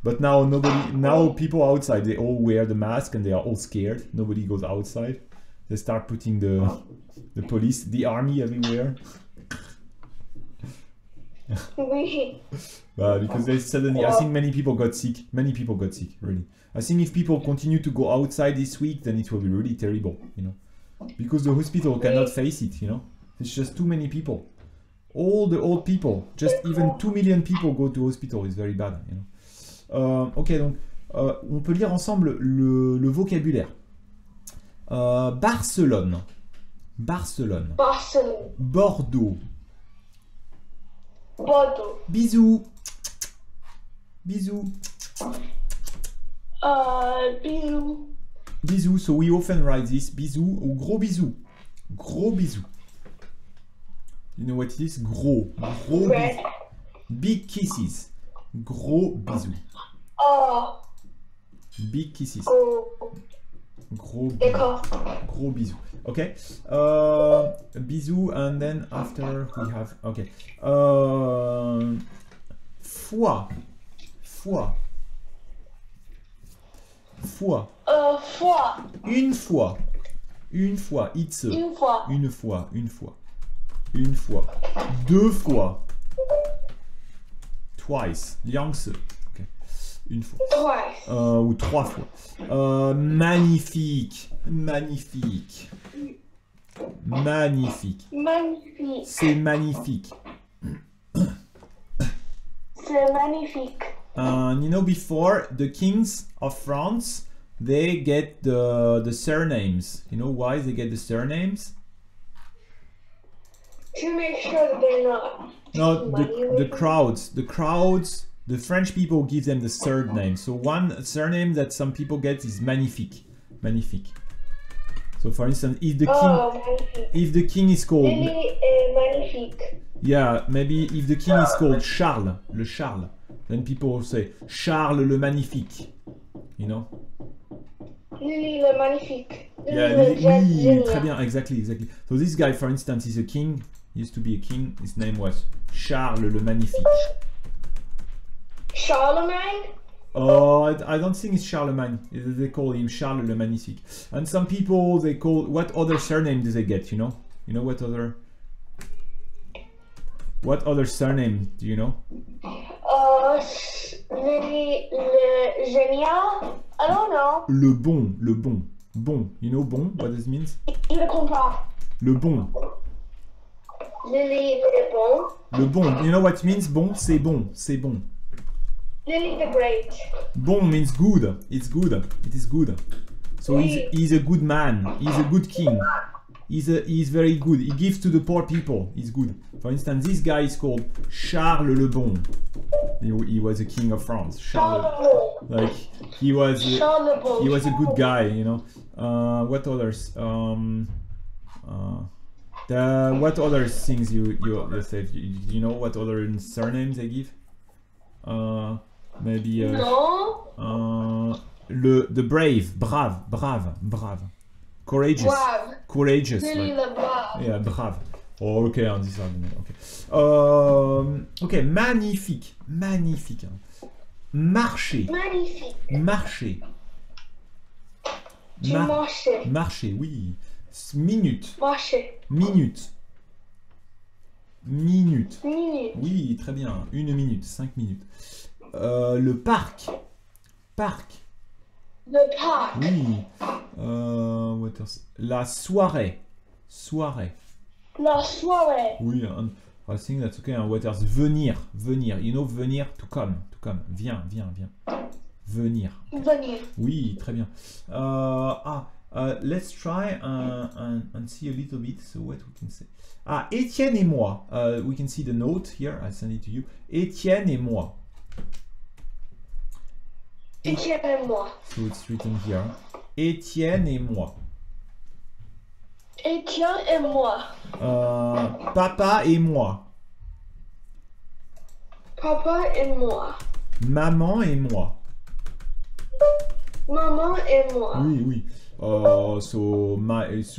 But now people outside, they all wear the mask and they are all scared. Nobody goes outside. They start putting the police, the army everywhere. Because they suddenly, I think many people got sick. Really. I think if people continue to go outside this week, then it will be really terrible, you know. Because the hospital cannot face it, you know. It's just too many people. All the old people, just even 2 million people go to hospital. It's very bad, you know. Ok, donc on peut lire ensemble le vocabulaire. Barcelone. Bordeaux. Bisous. Bisous. Bisous, so we often write this. Bisous ou gros bisous. Gros bisous. You know what it is? Gros bisous. Big kisses. Gros bisous. Oh. Big kisses. Gros bisous. Okay. Bisous, and then after we have. Okay. Foie. Une fois. It's Une fois. Une fois. Deux fois. Twice. 2 次. Okay. Une fois. Twice. Ou 3 fois. Magnifique. C'est magnifique. You know, before the kings of France, they get the surnames. You know why they get the surnames? To make sure that they're not. No, the crowds. The French people give them the surname. So one surname that some people get is Magnifique. So for instance, if the king is called Magnifique. Yeah, maybe if the king is called Charles, le Charles, then people will say Charles le Magnifique. You know? Lily le Magnifique. Oui, très bien, exactly. So this guy, for instance, is a king. He used to be a king. His name was Charles le Magnifique. Charlemagne? Oh, I don't think it's Charlemagne. They call him Charles le Magnifique. And some people, they call... What other surname do they get, you know? You know what other surname do you know? Le génial? I don't know. Le bon. Bon. You know bon? What this means? Je ne comprends pas. Le bon. Lily le bon. Le bon. You know what it means? Bon, c'est bon. Lily the great. Bon means good. It's good. It is good. So he's a good man. He's a good king. He's very good. He gives to the poor people. He's good. For instance, this guy is called Charles le Bon. He was a king of France. Like he was a good guy, you know. What others? What other things you say? You know what other surnames they give? Maybe No. The brave, brave. Courageous. Lily Like, le brave. yeah, brave. Oh, okay, on this argument. Okay. Okay, magnifique. Marcher. Magnifique. Marcher, oui. Minute. Marcher. Minute. Oui, très bien. 1 minute, 5 minutes. Le parc. Le parc. Oui. What else? La soirée. La soirée. Oui, I think that's okay. What else? Venir. You know, venir, to come. Viens. Venir. Venir. Oui, très bien. Let's try and see a little bit. So what we can say. Ah, Étienne et moi. We can see the note here. I send it to you. Étienne et moi. Étienne et moi. So it's written here. Étienne et moi. Étienne et moi. Papa et moi. Papa et moi. Maman et moi. Maman et moi. Oui, oui. So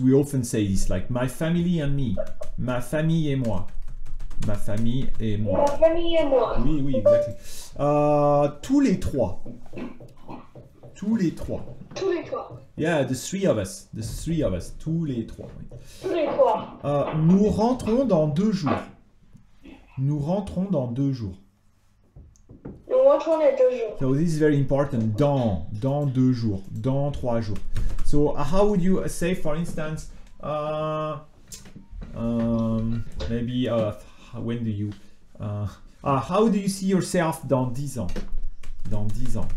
we often say this, like my family and me. Ma famille et moi. Ma famille et moi. Ma famille et moi. Oui, oui, exactly. Tous les trois. Tous les trois. Tous les trois. Yeah, the three of us. The three of us. Tous les trois. Oui. Tous les trois. Nous rentrons dans 2 jours. Nous rentrons dans 2 jours. Nous rentrons dans 2 jours. So this is very important. Dans 2 jours. Dans 3 jours. So how would you say, for instance, maybe when do you how do you see yourself dans 10 ans? Dans 10 ans.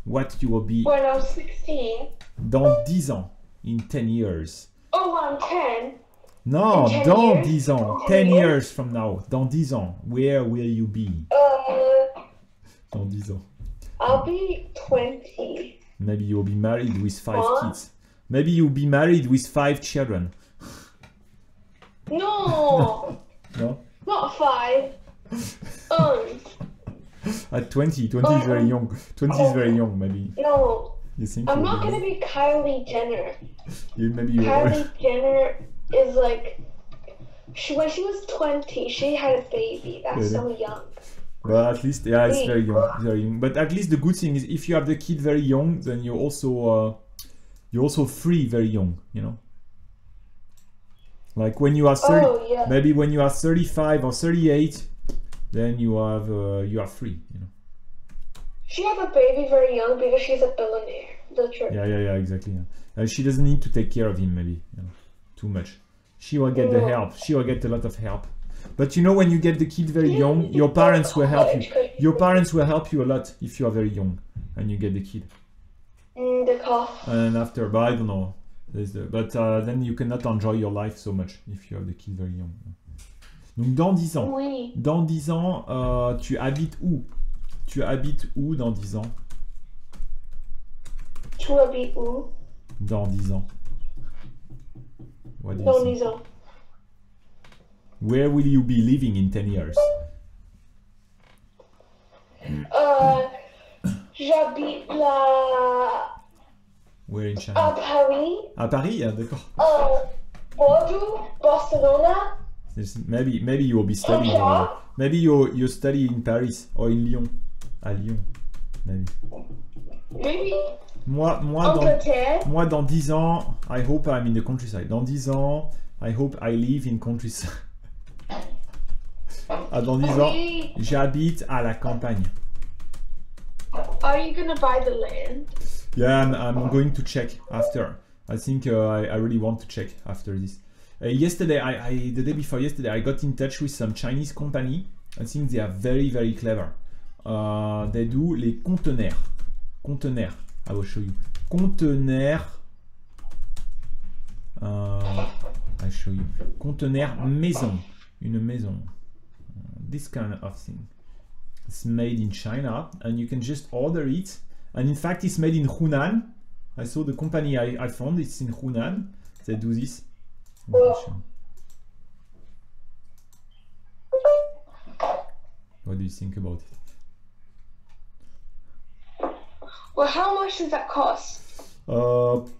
What you will be When I'm 16. dans 10 ans. In 10 years. Oh, I'm 10. Non, In 10 dans years? 10 ans. 10 10 years from now. Dans 10 ans. Where will you be? Dans 10 ans. I'll be 20. Maybe you'll be married with 5 What? kids. Maybe you'll be married with 5 children. No, No? not 5. At 20 is very young. 20 is very young, maybe. No, You think I'm you'll not be- gonna be Kylie Jenner. Maybe you Kylie Jenner is like, when she was 20, she had a baby. That's so young. Well, at least, yeah, it's Wait. very young, very young. But at least the good thing is, if you have the kid very young, then you're also free very young, you know. Like when you are 30, Oh, yeah. maybe when you are 35 or 38, then you are free, you know. She had a baby very young because she's a billionaire. Literally. Yeah, exactly. Yeah. She doesn't need to take care of him, maybe, you know, too much. She will get the No. help. She will get a lot of help. But you know, when you get the kid very Yeah, young, your parents will help you. college. Your parents will help you a lot if you are very young and you get the kid. The cough. And after, but I don't know. Then you cannot enjoy your life so much if you have the kid very young. Donc dans 10 ans. Oui. Dans 10 ans, tu habites où? Tu habites où dans 10 ans? Tu habites où? Dans 10 ans. What do you Dans think? 10 ans. Where will you be living in 10 years? J'habite là Where in à China? Paris. À Paris? Ah, d'accord. Bordeaux, Barcelona. Maybe you will be studying. Okay. Maybe you study in Paris or in Lyon. À Lyon. Maybe. Maybe Moi Angleterre. dans 10 ans, I hope I'm in the countryside. Dans 10 ans, I hope I live in countryside. Dans 10 ans, Oui. j'habite à la campagne. Are you gonna buy the land? Yeah, I'm going to check after. I think I really want to check after this. Yesterday, the day before yesterday, I got in touch with some Chinese company. I think they are very, very clever. They do les conteneurs. Conteneurs. I will show you. Conteneurs. I show you. Conteneurs maison. Une maison. This kind of thing. It's made in China, and you can just order it. And in fact, it's made in Hunan. I saw the company I found. It's in Hunan. They do this. Well. What do you think about it? Well, how much does that cost?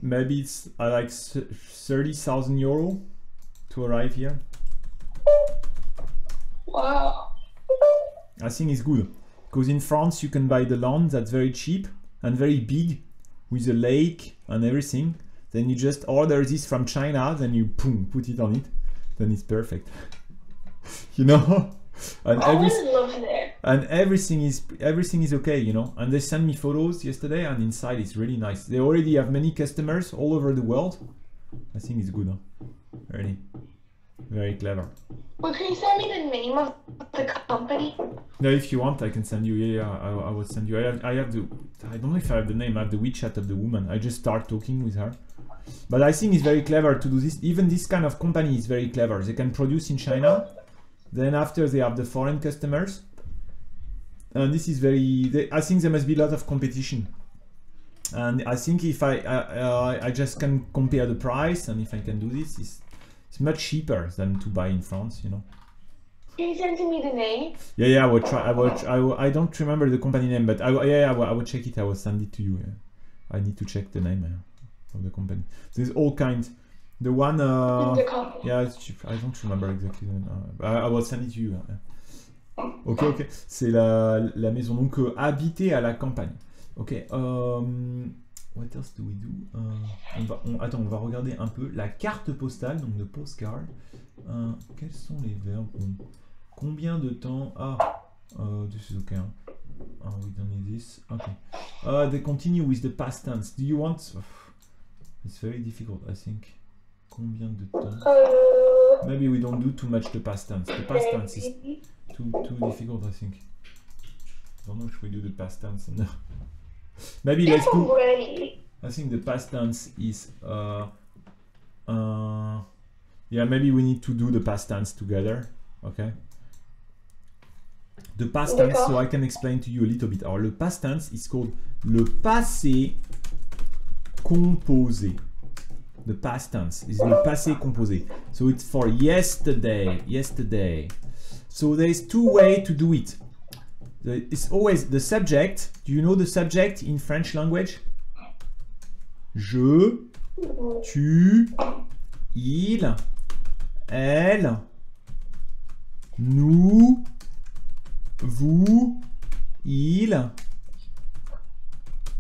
Maybe it's like 30,000 euro to arrive here. Wow. I think it's good because in France you can buy the land that's very cheap and very big with a lake and everything. Then you just order this from China, then you boom, put it on it, then it's perfect. You know, and I would love there. and everything is okay, you know. And they sent me photos yesterday, and inside it's really nice. They already have many customers all over the world. I think it's good, huh? Really, very clever. Well, can you send me the name of the company? No, if you want, I can send you. Yeah, I will send you. I have the. I don't know if I have the name. I have the WeChat of the woman. I just start talking with her. But I think it's very clever to do this. Even this kind of company is very clever. They can produce in China. Then after they have the foreign customers. And this is very. I think there must be a lot of competition. And I think if I just can compare the price, and if I can do this, it's much cheaper than to buy in France, you know. Can you send me the name? Yeah, I will try. I don't remember the company name, but I will check it. I will send it to you. Yeah. I need to check the name of the company. There's all kinds. The one. Yeah, it's cheap. I don't remember exactly. I will send it to you. Yeah. Ok. C'est la maison donc habitée à la campagne. Ok. What else do we do? Attends, on va regarder un peu la carte postale, donc le postcard. Quels sont les verbes? Combien de temps? This is okay. We don't need this. Okay. They continue with the past tense. Do you want? It's very difficult, I think. Combien de temps? Maybe we don't do too much the past tense. The past tense is too difficult, I think. I don't know if we do the past tense. No. Maybe let's do. I think the past tense is. Yeah, maybe we need to do the past tense together. Okay. The past tense, so I can explain to you a little bit. Alors, le past tense is called le passé composé. The past tense is le passé composé. So it's for yesterday, yesterday. So there's two ways to do it. It's always the subject. Do you know the subject in French language? Je, tu, il, elle, nous, vous, il,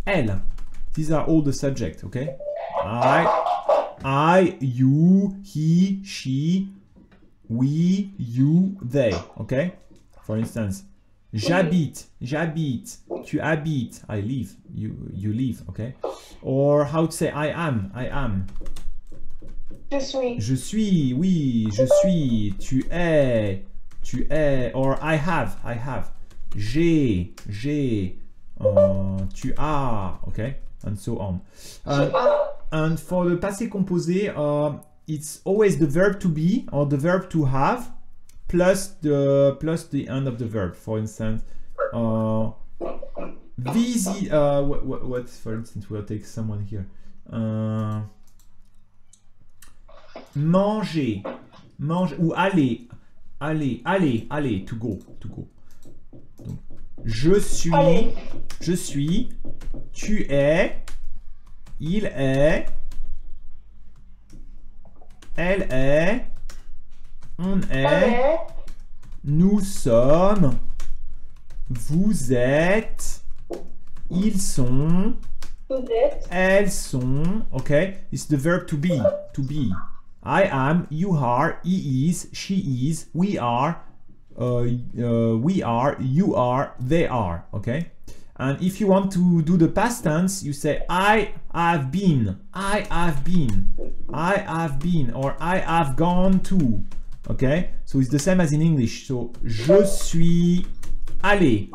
elle. These are all the subjects, okay? I, you, he, she, we, you, they, okay? For instance, j'habite, j'habite, tu habites, I live, you live, okay? Or how to say I am. Je suis, oui, je suis, tu es, or I have, j'ai, tu as, okay? And so on. And for the passé composé, it's always the verb to be or the verb to have plus the end of the verb. For instance, visit. What? For instance, we'll take someone here. Manger, ou aller, to go. Donc, je suis, tu es, il est, elle est, on est, nous sommes, vous êtes, ils sont, elles sont, okay? It's the verb to be, I am, you are, he is, she is, we are, you are, they are, okay? And if you want to do the past tense, you say I have been, or I have gone to, okay? So it's the same as in English. So je suis allé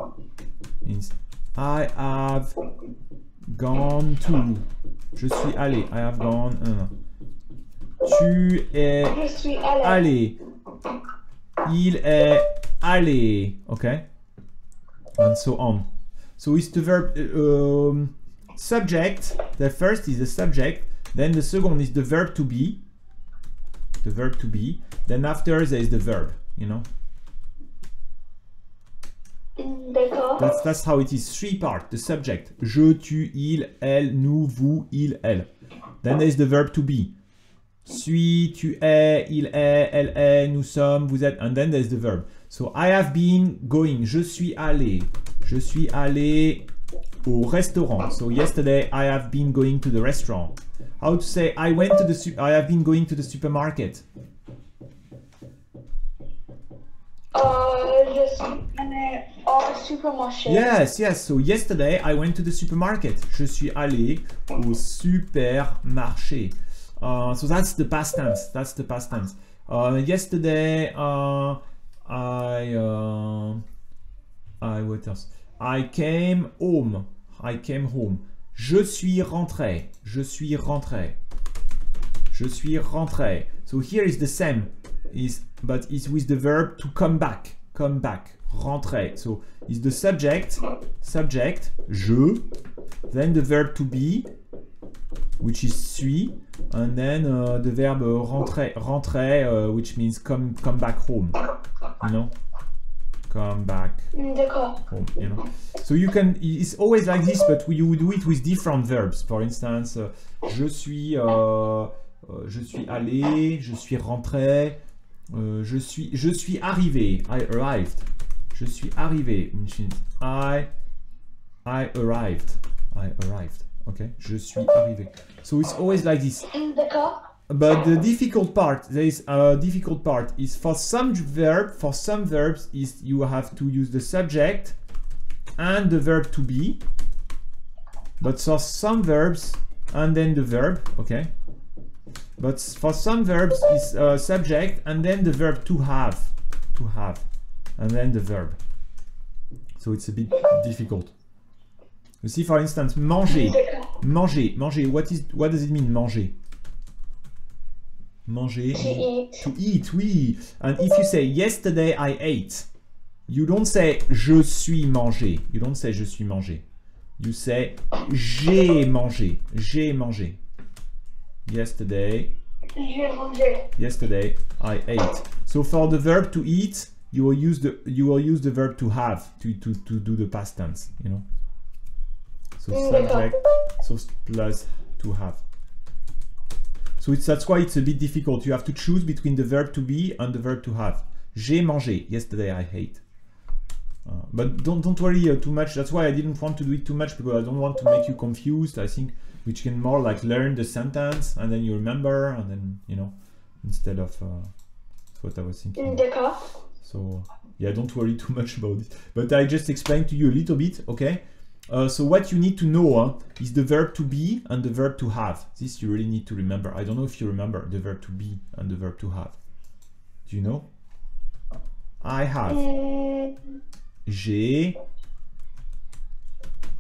means I have gone to. Je suis allé, I have gone. Tu es allé. Il est allé, okay? And so on. So it's the verb subject. The first is the subject. Then the second is the verb to be. The verb to be. Then after there is the verb. You know. That's how it is. Three parts. The subject. Je, tu, il, elle, nous, vous, il, elle. Then there is the verb to be. Suis, tu es, il est, elle est, nous sommes, vous êtes. And then there is the verb. So I have been going. Je suis allé. Je suis allé au restaurant. So yesterday I have been going to the restaurant. How to say I have been going to the supermarket? Supermarché. Yes. So yesterday I went to the supermarket. Je suis allé au supermarché. So that's the past tense. what else? I came home. I came home. Je suis rentré. Je suis rentré. Je suis rentré. So here is the same, but it's with the verb to come back. Come back. Rentrer. So it's the subject, je, then the verb to be, which is suis, and then the verb rentrer, which means come back home. You know? Come back home, you know. So you can, it's always like this, but you do it with different verbs. For instance, je suis allé, je suis rentré, je suis arrivé, I arrived. Je suis arrivé, which means I arrived. I arrived. Okay, je suis arrivé. So it's always like this. But the difficult part, there is a difficult part, is for some verbs is you have to use the subject and the verb to be. But for some verbs, and then the verb, okay. But for some verbs is subject and then the verb to have, and then the verb. So it's a bit difficult. You see, for instance, manger, manger, manger. What does it mean, manger? Manger. To eat, oui. And if you say yesterday I ate, you don't say je suis mangé. You don't say je suis mangé. You say j'ai mangé. J'ai mangé. Yesterday I ate. So for the verb to eat, you will use the verb to have to do the past tense, you know. So subject, so plus to have. So that's why it's a bit difficult. You have to choose between the verb to be and the verb to have. J'ai mangé. Yesterday I ate. But don't worry too much. That's why I didn't want to do it too much, because I don't want to make you confused. I think we can more like learn the sentence and then you remember, and then, you know, instead of what I was thinking. So yeah, don't worry too much about it. But I just explained to you a little bit, okay? So what you need to know is the verb to be and the verb to have. This you really need to remember. I don't know if you remember the verb to be and the verb to have. Do you know? I have. J'ai.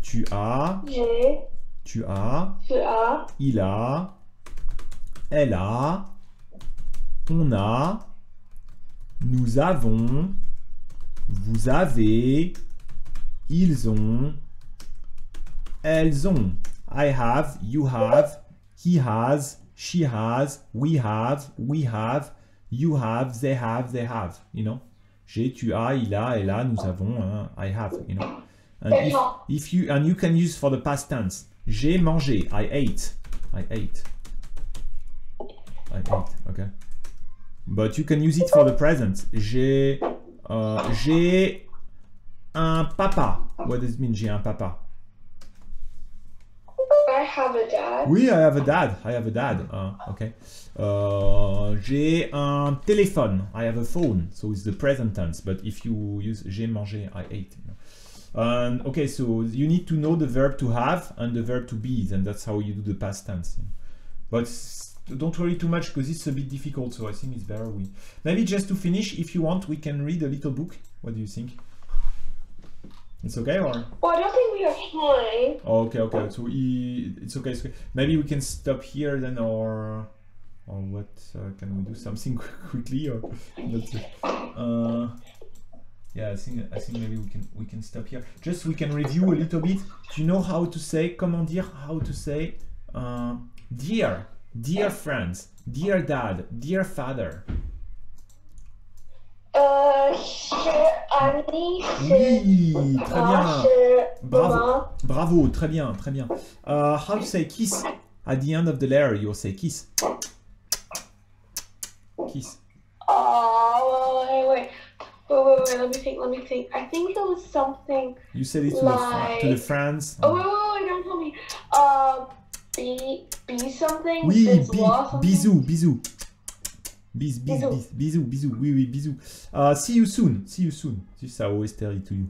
Tu as. J'ai. Tu as. Tu as. Il a. Elle a. On a. Nous avons. Vous avez. Ils ont. Elles ont. I have, you have, he has, she has, we have, you have, they have, you know. J'ai, tu as, il a, elle a, nous avons, I have, you know. And if you can use for the past tense. J'ai mangé, I ate, okay. But you can use it for the present. J'ai un papa. What does it mean, j'ai un papa? I have a dad. Oui, I have a dad. Okay. J'ai un téléphone. I have a phone. So it's the present tense. But if you use j'ai mangé, I ate. You know. Okay, so you need to know the verb to have and the verb to be, and that's how you do the past tense. You know. But don't worry too much, because it's a bit difficult. So I think it's better maybe just to finish, if you want, we can read a little book. What do you think? It's okay, or? Well, I don't think we have time. Okay. So it's okay. Maybe we can stop here then, or what? Can we do something quickly, or? Yeah, I think maybe we can stop here. Just we can review a little bit. Do you know how to say? Comment dire? How to say? Dear friends, dear dad, dear father. Cher ami, oui, très bien. Bravo, bravo, très bien. How to say kiss? At the end of the letter, you'll say kiss. Kiss. Wait, let me think. I think it was something. You said it to the friends. Wait, don't tell me. Be something. Oui, bisous. Bisous. Oui, bisous. See you soon. This is how I always tell it to you.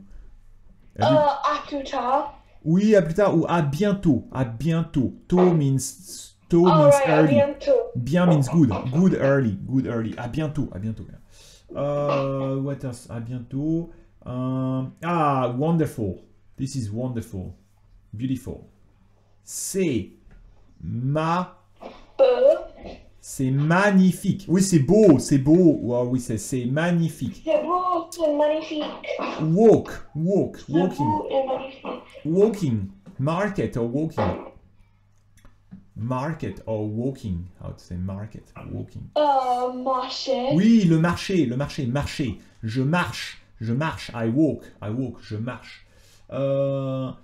À plus tard. Oui, à plus tard, ou à bientôt. To means early. À bientôt. Bien means good. Good early. À bientôt. What else? À bientôt. wonderful. This is wonderful. Beautiful. C'est c'est magnifique. Oui, c'est beau, c'est beau. Wow, oui, c'est magnifique. C'est beau, c'est magnifique. Walk, walking. Beau et magnifique. Walking. Market or walking. Market or walking. How to say market, walking. Marché. Oui, le marché, marcher. Je marche. I walk, je marche. How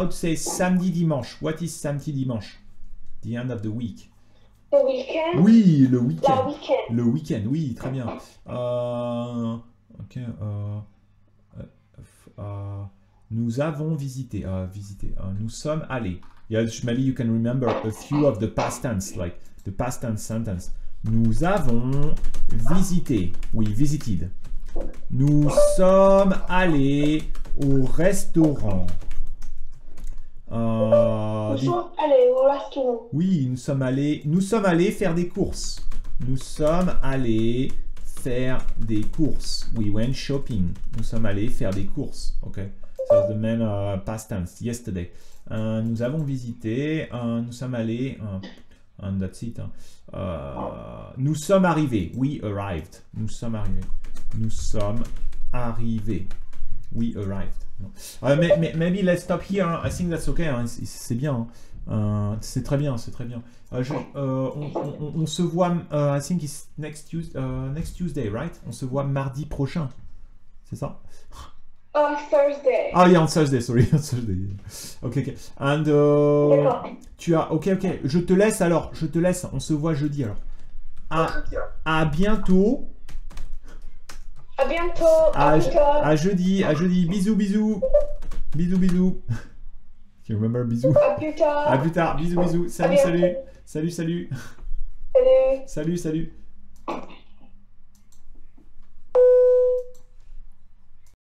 to say samedi dimanche. What is samedi dimanche? The end of the week. The weekend. Oui, le week-end. La week-end. Le week-end, oui, très bien. Ok. Nous avons visité. Nous sommes allés. Yeah, maybe you can remember a few of the past tense, like the past tense sentence. Nous avons visité. Oui, visited. Nous sommes allés au restaurant. Nous sommes allés au restaurant. Oui, nous sommes allés faire des courses. Nous sommes allés faire des courses. We went shopping. Nous sommes allés faire des courses. Ok. So the main past tense. Yesterday. Nous avons visité. Nous sommes allés. And that's it. Nous sommes arrivés. We arrived. Nous sommes arrivés. Nous sommes arrivés. We arrived. No. Maybe let's stop here. I think that's okay. C'est bien. C'est très bien. C'est très bien. On se voit. I think it's next Tuesday, right? On se voit mardi prochain. C'est ça? Thursday. Ah, yeah, on Thursday. Sorry, on Thursday. Okay. And tu as. Ok. Je te laisse alors. On se voit jeudi alors. À bientôt. À bientôt. À jeudi. Bisous. Bisous. You remember bisous? À plus tard. Bisous. Salut. Salut. Salut.